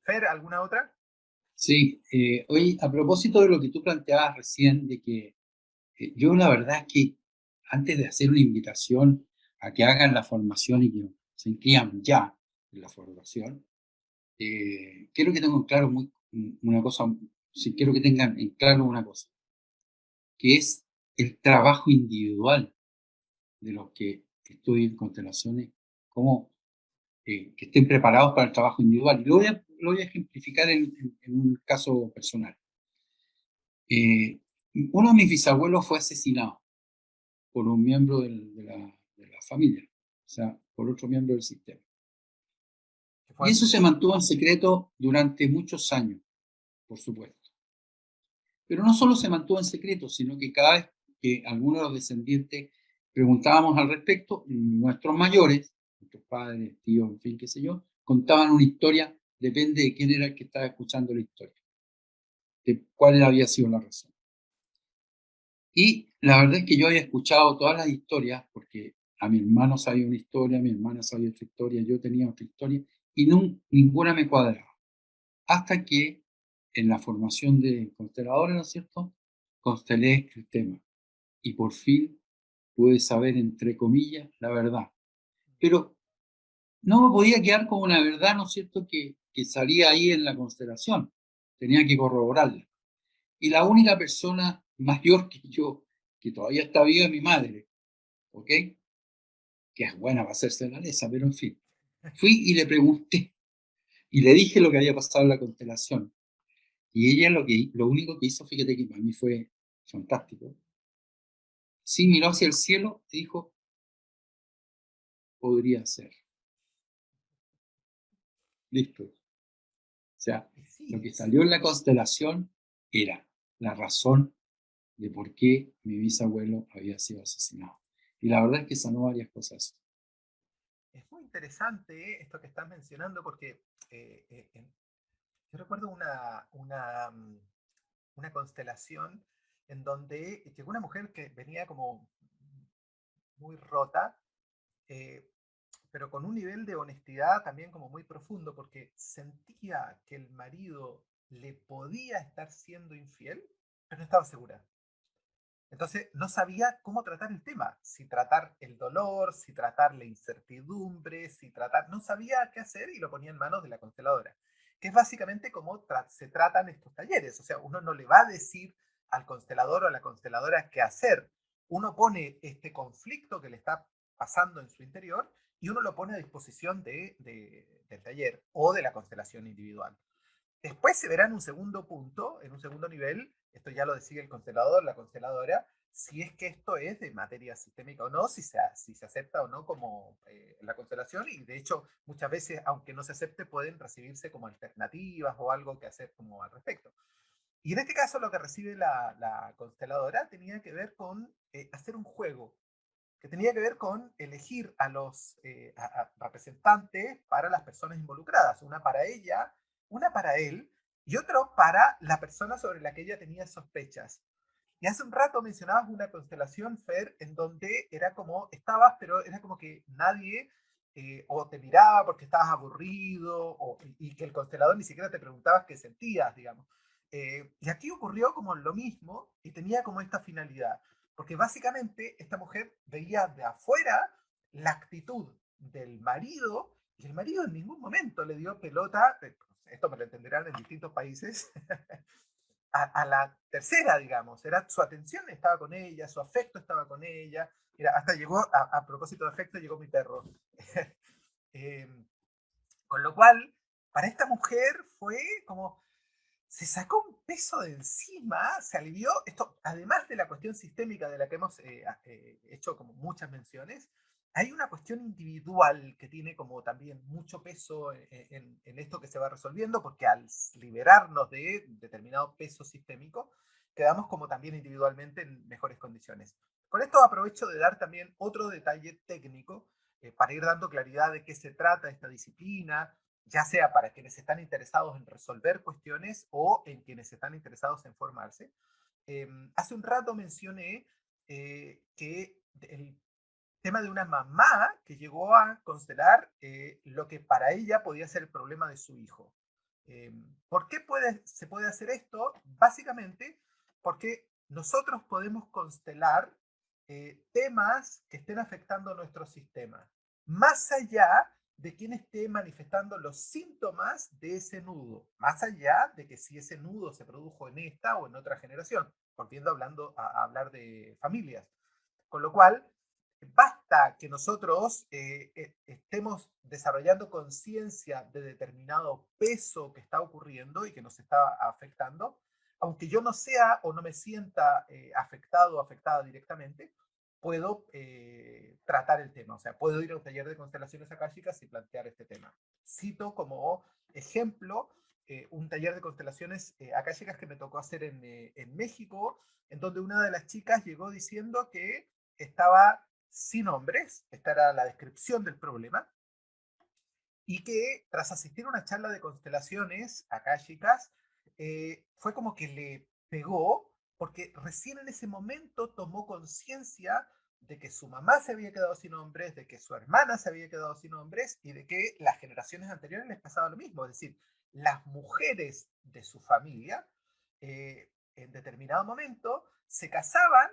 Fer, ¿alguna otra? Sí, oye, a propósito de lo que tú planteabas recién, de que yo la verdad es que antes de hacer una invitación a que hagan la formación y que se inscriban ya en la formación, quiero que tengan claro una cosa, sí, quiero que tengan en claro una cosa, que es el trabajo individual de los que estudien constelaciones, como que estén preparados para el trabajo individual. Y lo voy a ejemplificar en un caso personal. Eh, Uno de mis bisabuelos fue asesinado por un miembro de la familia, o sea, por otro miembro del sistema. Qué Y eso fuerte. se mantuvo en secreto durante muchos años, por supuesto. Pero no solo se mantuvo en secreto, sino que cada vez que algunos de los descendientes preguntábamos al respecto, nuestros mayores, nuestros padres, tíos, en fin, qué sé yo, contaban una historia, depende de quién era el que estaba escuchando la historia, de cuál había sido la razón. Y la verdad es que yo había escuchado todas las historias, porque a mi hermano sabía una historia, a mi hermana sabía otra historia, yo tenía otra historia, y ninguna me cuadraba. Hasta que en la formación de consteladores, ¿no es cierto?, constelé el tema. Y por fin pude saber, entre comillas, la verdad. Pero no me podía quedar como una verdad, ¿no es cierto?, que salía ahí en la constelación. Tenía que corroborarla. Y la única persona mayor que yo, que todavía está viva, es mi madre, ¿ok? Que es buena para hacerse la lesa, pero en fin. Fui y le pregunté, y le dije lo que había pasado en la constelación. Y ella lo único que hizo, fíjate que para mí fue fantástico. Sí, miró hacia el cielo y dijo, podría ser. Listo. O sea, Y lo sí, que salió en la constelación era la razón de por qué mi bisabuelo había sido asesinado. Y la verdad es que sanó varias cosas. es muy interesante esto que estás mencionando porque yo recuerdo una constelación en donde llegó una mujer que venía como muy rota, eh, pero con un nivel de honestidad también como muy profundo, porque sentía que el marido le podía estar siendo infiel, pero no estaba segura. Entonces no sabía cómo tratar el tema, si tratar el dolor, si tratar la incertidumbre, si tratar, no sabía qué hacer y lo ponía en manos de la consteladora, que es básicamente como se tratan estos talleres. O sea, uno no le va a decir al constelador o a la consteladora qué hacer. Uno pone este conflicto que le está pasando en su interior y uno lo pone a disposición del taller o de la constelación individual. Después se verá en un segundo punto, en un segundo nivel, esto ya lo decide el constelador, la consteladora, si es que esto es de materia sistémica o no, si se acepta o no como la constelación, y de hecho muchas veces, aunque no se acepte, pueden recibirse como alternativas o algo que hacer como al respecto. Y en este caso lo que recibe la consteladora tenía que ver con hacer un juego, que tenía que ver con elegir a los representantes para las personas involucradas, una para ella, una para él y otro para la persona sobre la que ella tenía sospechas. Y hace un rato mencionabas una constelación, Fer, en donde era como, estabas, pero era como que nadie o te miraba porque estabas aburrido y que el constelador ni siquiera te preguntaba qué sentías, digamos. Y aquí ocurrió como lo mismo y tenía como esta finalidad, porque básicamente esta mujer veía de afuera la actitud, del marido, y el marido en ningún momento le dio pelota, esto me lo entenderán en distintos países, a la tercera, digamos. Era, su atención estaba con ella, su afecto estaba con ella. Mira, hasta llegó, a propósito de afecto, llegó mi perro. eh, con lo cual, para esta mujer fue como, se sacó un peso de encima, se alivió, esto, además de la cuestión sistémica de la que hemos hecho como muchas menciones, hay una cuestión individual que tiene como también mucho peso en esto que se va resolviendo, porque al liberarnos de determinado peso sistémico, quedamos como también individualmente en mejores condiciones. Con esto aprovecho de dar también otro detalle técnico para ir dando claridad de qué se trata esta disciplina, ya sea para quienes están interesados en resolver cuestiones o en quienes están interesados en formarse. Hace un rato mencioné que el tema de una mamá que llegó a constelar lo que para ella podía ser el problema de su hijo. ¿Por qué se puede hacer esto? Básicamente porque nosotros podemos constelar temas que estén afectando nuestro sistema, más allá de quién esté manifestando los síntomas de ese nudo, más allá de que si ese nudo se produjo en esta o en otra generación, volviendo a hablar de familias. Con lo cual, basta que nosotros estemos desarrollando conciencia de determinado peso que está ocurriendo y que nos está afectando, aunque yo no sea o no me sienta afectado o afectada directamente, puedo tratar el tema. O sea, puedo ir a un taller de constelaciones akáshicas y plantear este tema. Cito como ejemplo un taller de constelaciones akáshicas que me tocó hacer en México, en donde una de las chicas llegó diciendo que estaba sin nombres, esta era la descripción del problema, y que tras asistir a una charla de constelaciones akáshicas, fue como que le pegó, porque recién en ese momento tomó conciencia de que su mamá se había quedado sin hombres, de que su hermana se había quedado sin hombres y de que las generaciones anteriores les pasaba lo mismo. Es decir, las mujeres de su familia en determinado momento se casaban,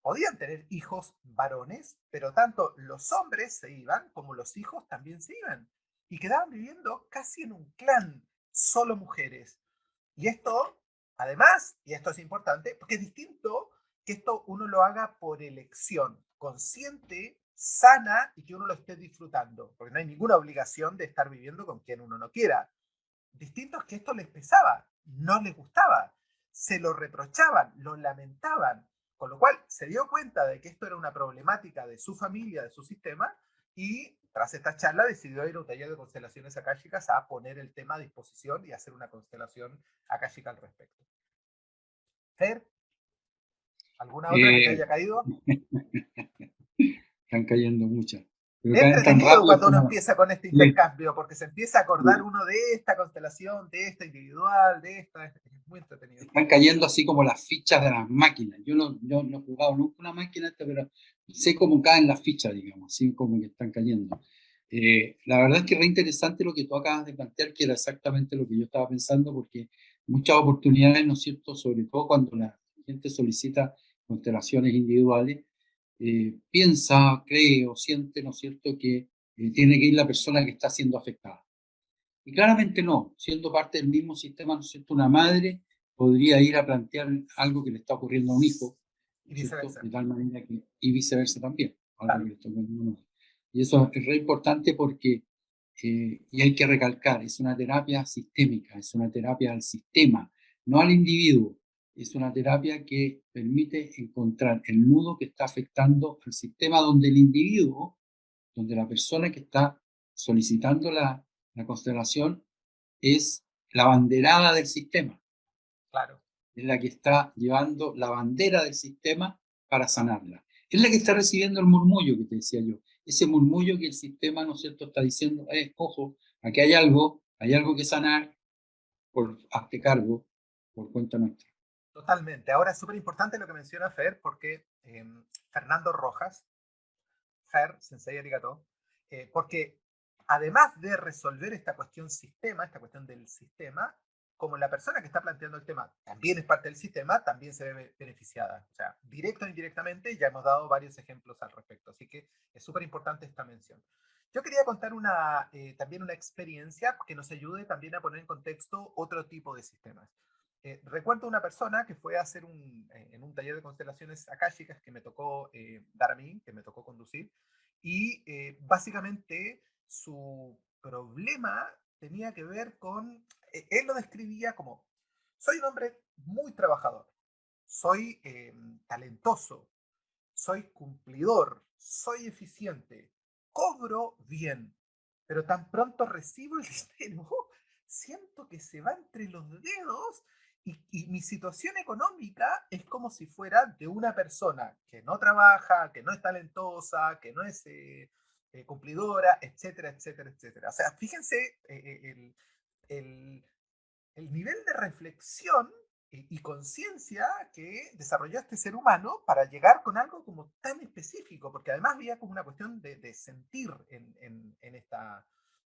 podían tener hijos varones, pero tanto los hombres se iban como los hijos también se iban y quedaban viviendo casi en un clan, solo mujeres. Y esto, además, y esto es importante, porque es distinto que esto uno lo haga por elección, consciente, sana y que uno lo esté disfrutando, porque no hay ninguna obligación de estar viviendo con quien uno no quiera. Distinto es que esto les pesaba, no les gustaba, se lo reprochaban, lo lamentaban, con lo cual se dio cuenta de que esto era una problemática de su familia, de su sistema, y tras esta charla decidió ir a un taller de constelaciones akáshicas a poner el tema a disposición y hacer una constelación akáshica al respecto. Fer, ¿alguna otra que te Eh, haya caído? Están cayendo muchas, pero Es caen tan entretenido rápido cuando uno como... empieza con este Sí, intercambio, porque se empieza a acordar sí. uno de esta constelación, de esta individual, de esta, es muy entretenido. Están cayendo así como las fichas de las máquinas. Yo no he jugado nunca una máquina esta, pero sé cómo caen las fichas, digamos, así como que están cayendo. La verdad es que es re interesante lo que tú acabas de plantear, que era exactamente lo que yo estaba pensando, porque muchas oportunidades, ¿no es cierto?, sobre todo cuando la gente solicita constelaciones individuales, piensa, cree o siente, ¿no es cierto?, que tiene que ir la persona que está siendo afectada. Y claramente no, siendo parte del mismo sistema, ¿no es cierto? Una madre podría ir a plantear algo que le está ocurriendo a un hijo, ¿no Y es cierto? viceversa. De tal manera que, y viceversa también, algo que Claro, le está ocurriendo a una madre. Y eso es re importante porque, y hay que recalcar, es una terapia sistémica, es una terapia al sistema, no al individuo. Es una terapia que permite encontrar el nudo que está afectando al sistema donde el individuo, donde la persona que está solicitando la constelación es la banderada del sistema, claro. es la que está llevando la bandera del sistema para sanarla. Es la que está recibiendo el murmullo que te decía yo, ese murmullo que el sistema, ¿no es cierto?, está diciendo, ojo, aquí hay algo que sanar, hazte cargo, por cuenta nuestra. Totalmente. Ahora es súper importante lo que menciona Fer, porque Fernando Rojas, Fer, Sensei Arigato, porque además de resolver esta cuestión sistema, esta cuestión del sistema, como la persona que está planteando el tema también es parte del sistema, también se ve beneficiada. O sea, directo o indirectamente, ya hemos dado varios ejemplos al respecto. Así que es súper importante esta mención. Yo quería contar también una experiencia que nos ayude también a poner en contexto otro tipo de sistemas. Recuerdo una persona que fue a hacer en un taller de constelaciones akáshicas que me tocó dar a mí, que me tocó conducir, y básicamente su problema tenía que ver con, él lo describía como, soy un hombre muy trabajador, soy talentoso, soy cumplidor, soy eficiente, cobro bien, pero tan pronto recibo el dinero, siento que se va entre los dedos y mi situación económica es como si fuera de una persona que no trabaja, que no es talentosa, que no es cumplidora, etcétera, etcétera, etcétera. O sea, fíjense el, el nivel de reflexión y conciencia que desarrolló este ser humano para llegar con algo como tan específico, porque además había como una cuestión de sentir en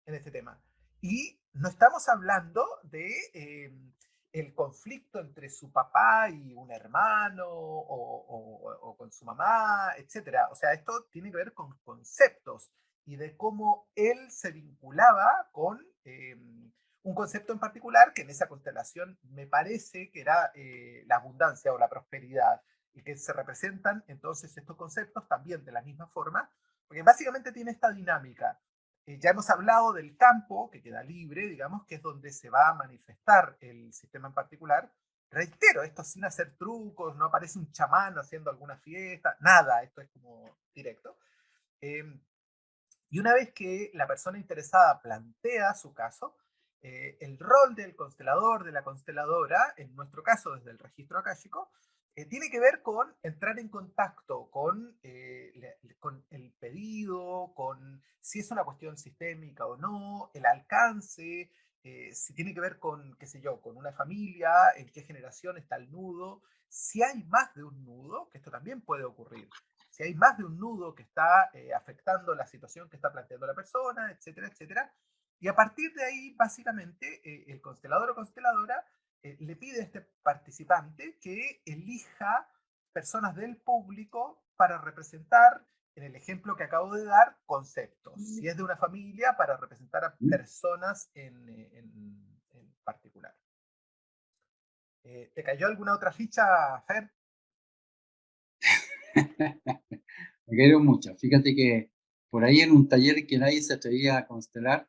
este tema. Y no estamos hablando de el conflicto entre su papá y un hermano o con su mamá, etcétera. O sea, esto tiene que ver con conceptos y de cómo él se vinculaba con un concepto en particular que en esa constelación me parece que era la abundancia o la prosperidad y que se representan entonces estos conceptos también de la misma forma, porque básicamente tiene esta dinámica. Ya hemos hablado del campo que queda libre, digamos, que es donde se va a manifestar el sistema en particular. Reitero, esto sin hacer trucos, no aparece un chamán haciendo alguna fiesta, nada, esto es como directo. Eh, y una vez que la persona interesada plantea su caso, el rol del constelador, de la consteladora, en nuestro caso desde el registro akáshico, tiene que ver con entrar en contacto con el pedido, con si es una cuestión sistémica o no, el alcance, si tiene que ver con, qué sé yo, con una familia, en qué generación está el nudo, si hay más de un nudo, que esto también puede ocurrir, si hay más de un nudo que está afectando la situación que está planteando la persona, etcétera, etcétera. Y a partir de ahí, básicamente, el constelador o consteladora le pide a este participante que elija personas del público para representar, en el ejemplo que acabo de dar, conceptos. Si es de una familia, para representar a personas en particular. ¿Te cayó alguna otra ficha, Fer? Me cayeron muchas. Fíjate que por ahí en un taller que nadie se atrevía a constelar,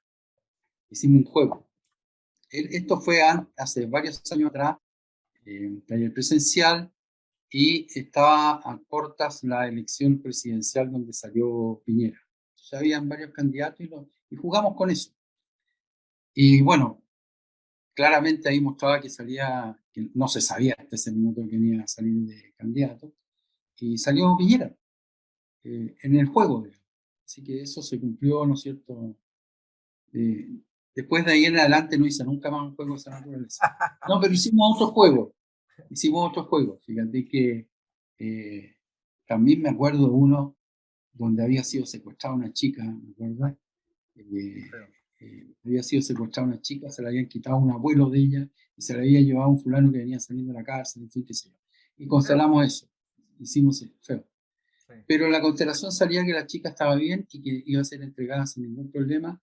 hicimos un juego. Esto fue hace varios años atrás, un taller presencial, y estaba a cortas la elección presidencial donde salió Piñera. Ya habían varios candidatos y jugamos con eso. Y bueno, claramente ahí mostraba que no se sabía hasta ese minuto que venía a salir de candidato, y salió Piñera en el juego, digamos. Así que eso se cumplió, ¿no es cierto? Eh, Después de ahí en adelante no hice nunca más un juego de esa naturaleza. No, pero hicimos otros juegos, fíjate que también me acuerdo de uno donde había sido secuestrada una chica, ¿me acuerdas? Había sido secuestrada una chica, se la habían quitado un abuelo de ella y se la había llevado a un fulano que venía saliendo de la cárcel, en fin, qué sé yo. Y constelamos eso, hicimos feo. Sí. Pero la constelación salía que la chica estaba bien y que iba a ser entregada sin ningún problema.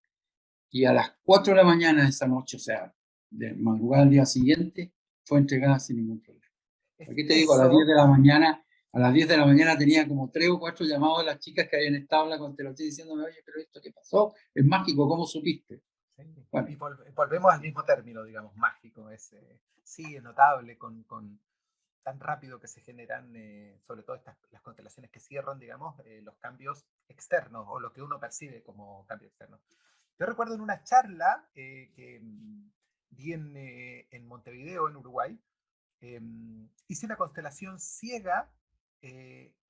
Y a las 4 de la mañana de esa noche, o sea, de madrugada al día siguiente, fue entregada sin ningún problema. Aquí te digo, a las 10 Eso, de la mañana, a las 10 de la mañana tenía como 3 o 4 llamados de las chicas que habían estado en la constelación diciéndome, oye, pero esto qué pasó, es mágico, ¿cómo supiste? sí. Bueno, Y volvemos al mismo término, digamos, mágico. Sí, es notable con tan rápido que se generan, sobre todo las constelaciones que cierran, digamos, los cambios externos o lo que uno percibe como cambio externo. Yo recuerdo en una charla que di en Montevideo, en Uruguay, hice una constelación ciega,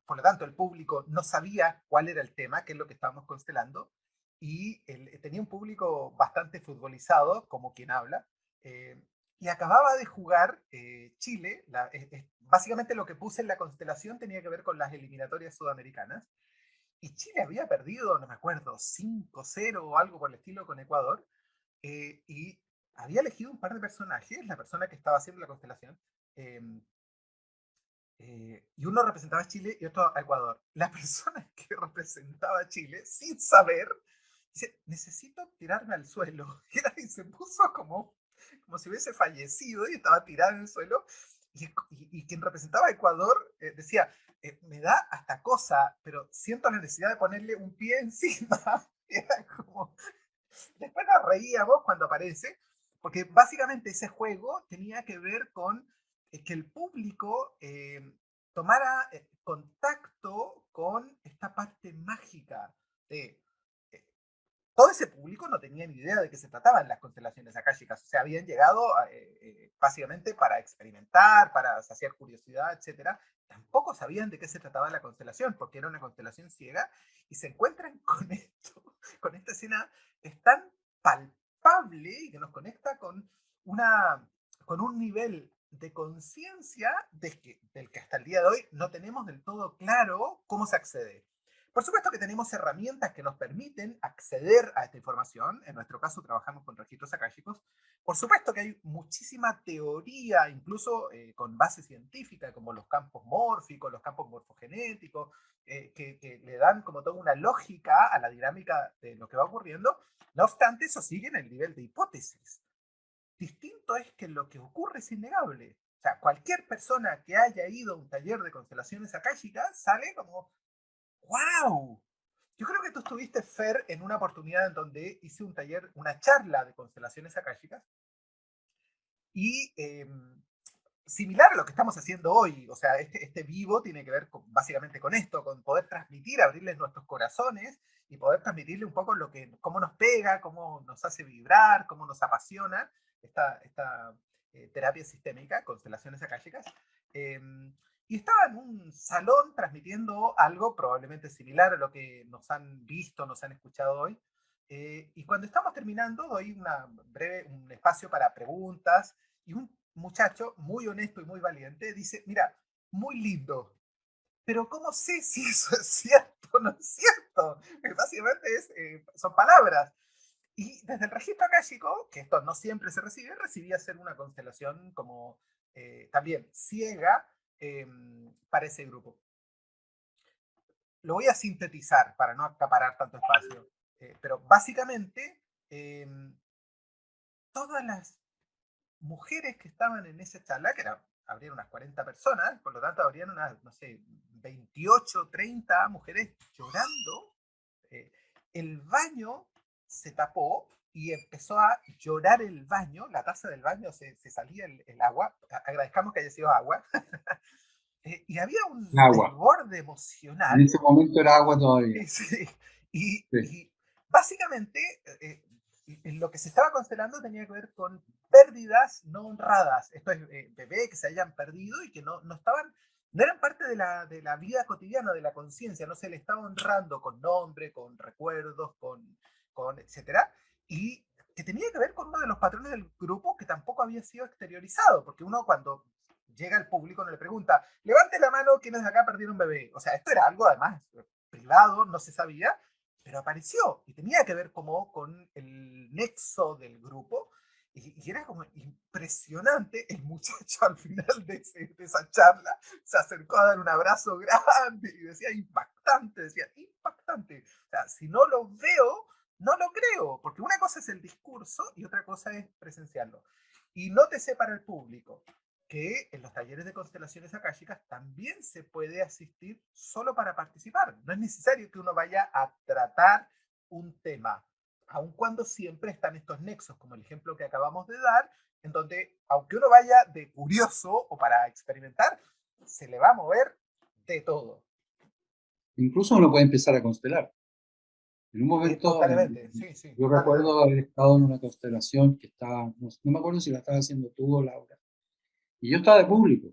por lo tanto el público no sabía cuál era el tema, qué es lo que estábamos constelando, y tenía un público bastante futbolizado, como quien habla, y acababa de jugar Chile, básicamente lo que puse en la constelación tenía que ver con las eliminatorias sudamericanas, y Chile había perdido, no me acuerdo, 5-0 o algo por el estilo con Ecuador, y había elegido un par de personajes, la persona que estaba haciendo la constelación, eh, y uno representaba a Chile y otro a Ecuador. La persona que representaba a Chile, sin saber, Dice, necesito tirarme al suelo. Y se puso como si hubiese fallecido y estaba tirado en el suelo. Y quien representaba a Ecuador decía, me da hasta cosa, pero siento la necesidad de ponerle un pie encima. Era como, después nos reíamos cuando aparece, porque básicamente ese juego tenía que ver con que el público tomara contacto con esta parte mágica de... eh, todo ese público no tenía ni idea de qué se trataban las constelaciones akáshicas. O sea, habían llegado básicamente para experimentar, para saciar curiosidad, etcétera. Tampoco sabían de qué se trataba la constelación, porque era una constelación ciega, y se encuentran con esto, con esta escena que es tan palpable y que nos conecta con un nivel de conciencia del que hasta el día de hoy no tenemos del todo claro cómo se accede. Por supuesto que tenemos herramientas que nos permiten acceder a esta información. En nuestro caso trabajamos con registros akáshicos. Por supuesto que hay muchísima teoría, incluso con base científica, como los campos mórficos, los campos morfogenéticos, que le dan como toda una lógica a la dinámica de lo que va ocurriendo. No obstante, eso sigue en el nivel de hipótesis. Distinto es que lo que ocurre es innegable. O sea, cualquier persona que haya ido a un taller de constelaciones akáshicas sale como, ¡wow! Yo creo que tú estuviste, Fer, en una oportunidad en donde hice un taller, una charla de constelaciones akáshicas, y similar a lo que estamos haciendo hoy. O sea, este vivo tiene que ver básicamente con esto, con poder transmitir, abrirles nuestros corazones y poder transmitirle un poco cómo nos pega, cómo nos hace vibrar, cómo nos apasiona esta terapia sistémica, constelaciones akáshicas. Eh, y estaba en un salón transmitiendo algo probablemente similar a lo que nos han visto, nos han escuchado hoy. Y cuando estamos terminando, doy un espacio para preguntas, y un muchacho muy honesto y muy valiente dice, mira, muy lindo, pero ¿cómo sé si eso es cierto o no es cierto? Básicamente son palabras. Y desde el registro akáshico, que esto no siempre se recibe, recibí hacer una constelación como también ciega para ese grupo. Lo voy a sintetizar para no acaparar tanto espacio, pero básicamente todas las mujeres que estaban en esa charla, habrían unas 40 personas, por lo tanto habrían unas, no sé, 28, 30 mujeres llorando. eh, el baño se tapó y empezó a llorar el baño, la taza del baño se salía el agua, agradezcamos que haya sido agua, y había un Agua. desborde En emocional. ese momento era agua todavía. Sí, y, Sí. y básicamente lo que se estaba constelando tenía que ver con pérdidas no honradas. Esto es bebés que se hayan perdido y que no estaban, no eran parte de la vida cotidiana, de la conciencia, no se le estaba honrando con nombre, con recuerdos, con etcétera, y que tenía que ver con uno de los patrones del grupo que tampoco había sido exteriorizado, porque uno cuando llega al público no le pregunta, levante la mano quienes de acá perdieron un bebé. O sea, esto era algo además privado, no se sabía, pero apareció y tenía que ver como con el nexo del grupo. Y era como impresionante. El muchacho al final de esa charla se acercó a dar un abrazo grande y decía impactante, decía impactante. O sea, si no lo veo, no lo creo, porque una cosa es el discurso y otra cosa es presenciarlo. Y nótese para el público que en los talleres de constelaciones akáshicas también se puede asistir solo para participar. No es necesario que uno vaya a tratar un tema, aun cuando siempre están estos nexos, como el ejemplo que acabamos de dar, en donde, aunque uno vaya de curioso o para experimentar, se le va a mover de todo. Incluso uno puede empezar a constelar. En un momento, Espontáneamente, sí, sí, yo totalmente. recuerdo haber estado en una constelación que estaba, no me acuerdo si la estaba haciendo tú o Laura, y yo estaba de público,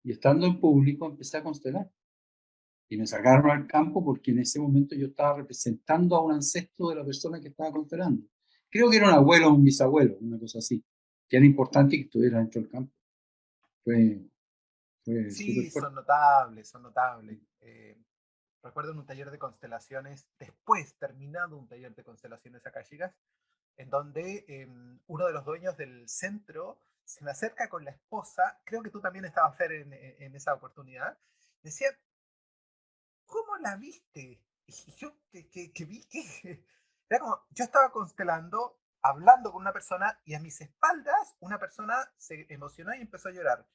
y estando en público empecé a constelar. Y me sacaron al campo porque en ese momento yo estaba representando a un ancestro de la persona que estaba constelando. Creo que era un abuelo o un bisabuelo, una cosa así, que era importante que estuviera dentro del campo. Fue, fue súper Sí, fuerte. son notables, son notables. Recuerdo en un taller de constelaciones, después terminado un taller de constelaciones akáshicas, en donde uno de los dueños del centro se me acerca con la esposa, creo que tú también estabas, Fer, en esa oportunidad, decía, ¿cómo la viste? Y yo que vi que Era como, yo estaba constelando, hablando con una persona y a mis espaldas una persona se emocionó y empezó a llorar.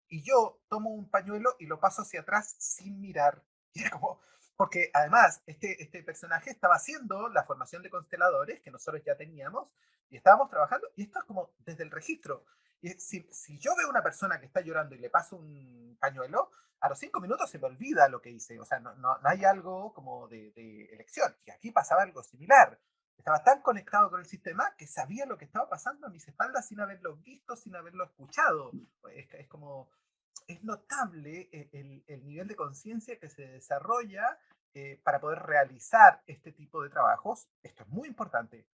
Y yo tomo un pañuelo y lo paso hacia atrás sin mirar. Y era como, porque además este personaje estaba haciendo la formación de consteladores que nosotros ya teníamos y estábamos trabajando. Y esto es como desde el registro. Y si yo veo a una persona que está llorando y le paso un pañuelo, a los 5 minutos se me olvida lo que hice. O sea, no hay algo como de elección. Y aquí pasaba algo similar. Estaba tan conectado con el sistema que sabía lo que estaba pasando a mis espaldas sin haberlo visto, sin haberlo escuchado. Es como, es notable el nivel de conciencia que se desarrolla para poder realizar este tipo de trabajos. Esto es muy importante,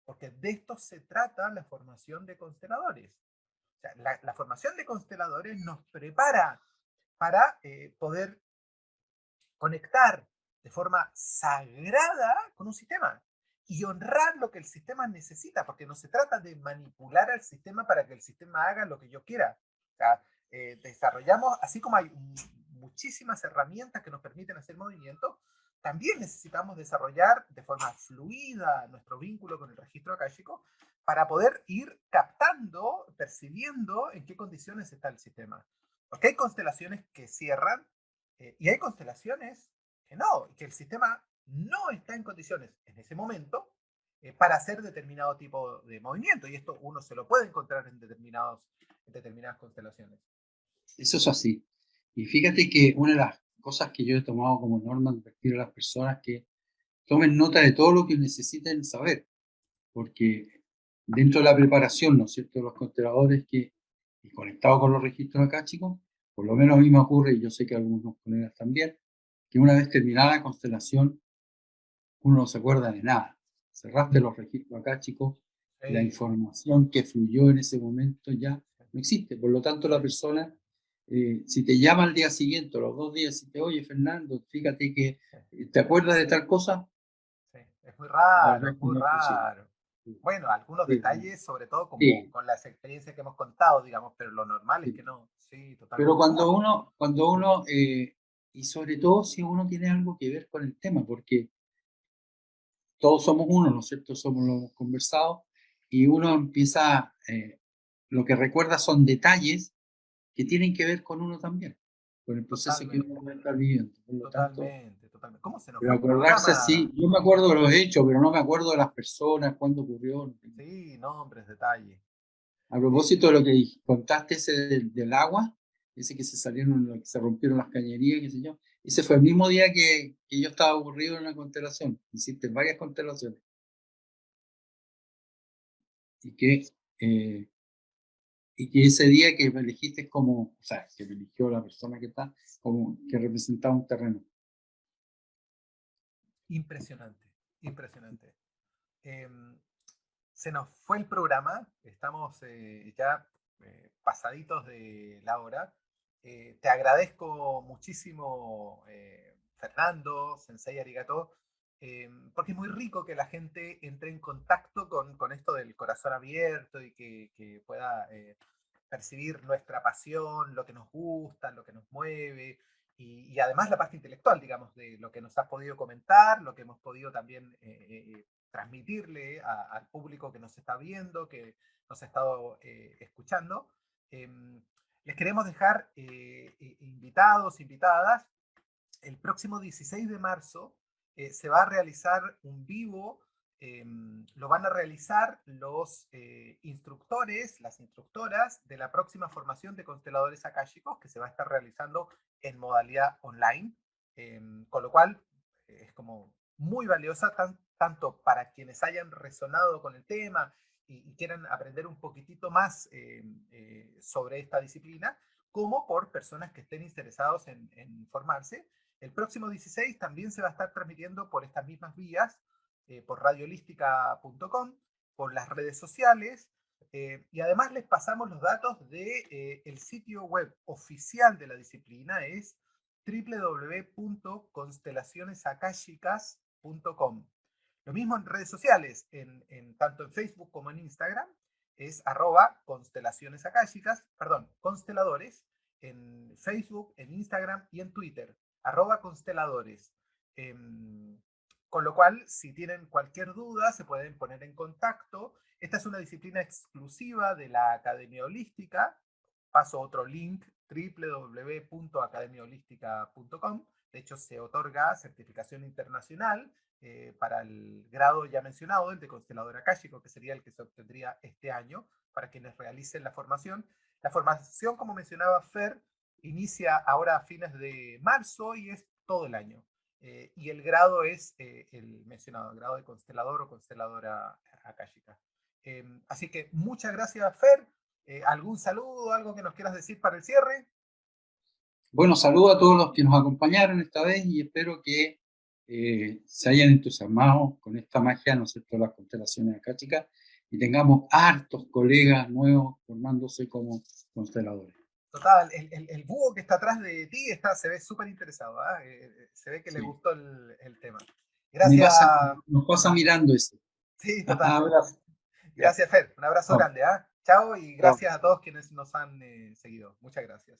porque de esto se trata la formación de consteladores. O sea, la formación de consteladores nos prepara para poder conectar de forma sagrada con un sistema y honrar lo que el sistema necesita, porque no se trata de manipular al sistema para que el sistema haga lo que yo quiera. O sea, desarrollamos, así como hay muchísimas herramientas que nos permiten hacer movimiento, también necesitamos desarrollar de forma fluida nuestro vínculo con el registro akáshico para poder ir captando, percibiendo en qué condiciones está el sistema. Porque hay constelaciones que cierran y hay constelaciones que no, que el sistema no está en condiciones en ese momento para hacer determinado tipo de movimiento. Y esto uno se lo puede encontrar en determinadas constelaciones. Eso es así. Y fíjate que una de las cosas que yo he tomado como norma advertir a las personas que tomen nota de todo lo que necesiten saber, porque dentro de la preparación, ¿no es cierto?, de los consteladores que, y conectado con los registros acá, chicos, por lo menos a mí me ocurre, y yo sé que a algunos colegas también, que una vez terminada la constelación, uno no se acuerda de nada. Cerraste los registros acá, chicos, la Sí, información que fluyó en ese momento ya no existe. Por lo tanto, la persona, si te llama al día siguiente, o los 2 días, y te oye, Fernando, fíjate que sí, te acuerdas de tal cosa, sí. Es muy la raro, verdad es es que muy no es posible. raro. Bueno, algunos Sí, detalles, sobre todo como sí, con las experiencias que hemos contado, digamos, pero lo normal es sí. que no. Sí, Pero totalmente. ¿Cómo? cuando uno, y sobre todo si uno tiene algo que ver con el tema, porque todos somos uno, ¿no es cierto? Somos lo hemos conversado, y uno empieza, lo que recuerda son detalles que tienen que ver con uno también, con el proceso que Totalmente, uno está viviendo. Por lo tanto, totalmente, totalmente. ¿Cómo se nos pero fue el acordarse así, programa? yo me acuerdo de los hechos, pero no me acuerdo de las personas, cuándo ocurrió. No tengo. Sí, nombres, detalles. A Eh, propósito de lo que contaste ese del agua, ese que se salieron, que se rompieron las cañerías, qué sé yo, ese fue el mismo día que yo estaba aburrido en una constelación. Hiciste varias constelaciones y eh, y que ese día que me elegiste como, o sea, que me eligió la persona que está, como que representaba un terreno. Impresionante, impresionante. Em, Se nos fue el programa, estamos ya pasaditos de la hora. Te agradezco muchísimo, Fernando, Sensei Arigato, porque es muy rico que la gente entre en contacto con esto del corazón abierto y que pueda percibir nuestra pasión, lo que nos gusta, lo que nos mueve, y además la parte intelectual, digamos, de lo que nos has podido comentar, lo que hemos podido también transmitirle al público que nos está viendo, que nos ha estado escuchando. Eh, Les queremos dejar invitados, invitadas. El próximo 16 de marzo se va a realizar un vivo. Lo van a realizar los instructores, las instructoras de la próxima formación de consteladores akáshicos que se va a estar realizando en modalidad online, con lo cual es como muy valiosa tanto para quienes hayan resonado con el tema y quieran aprender un poquitito más sobre esta disciplina, como por personas que estén interesados en formarse. El próximo 16 también se va a estar transmitiendo por estas mismas vías, por radioholística.com, por las redes sociales, y además les pasamos los datos de el sitio web oficial de la disciplina, es www.constelacionesakashicas.com. Lo mismo en redes sociales, tanto en Facebook como en Instagram, es @constelacionesakashicas, perdón, consteladores, en Facebook, en Instagram y en Twitter, @consteladores. Con lo cual, si tienen cualquier duda, se pueden poner en contacto. Esta es una disciplina exclusiva de la Academia Holística. Paso otro link, www.academiaholística.com. De hecho, se otorga certificación internacional para el grado ya mencionado, el de constelador akáshico, que sería el que se obtendría este año para quienes realicen la formación. La formación, como mencionaba Fer, inicia ahora a fines de marzo y es todo el año. Y el grado es el mencionado, el grado de constelador o consteladora akáshica. Así que muchas gracias, Fer. ¿Algún saludo, algo que nos quieras decir para el cierre? Bueno, saludo a todos los que nos acompañaron esta vez y espero que se hayan entusiasmado con esta magia, ¿no es cierto?, de las constelaciones akáshicas y tengamos hartos colegas nuevos formándose como consteladores. Total, el búho que está atrás de ti se ve súper interesado, se ve que le Sí. gustó el tema. Gracias. Nos pasa mirando eso. Sí, total. Abrazo. Gracias, Fer. Un abrazo Chao. grande. Chao y Chao. gracias a todos quienes nos han seguido. Muchas gracias.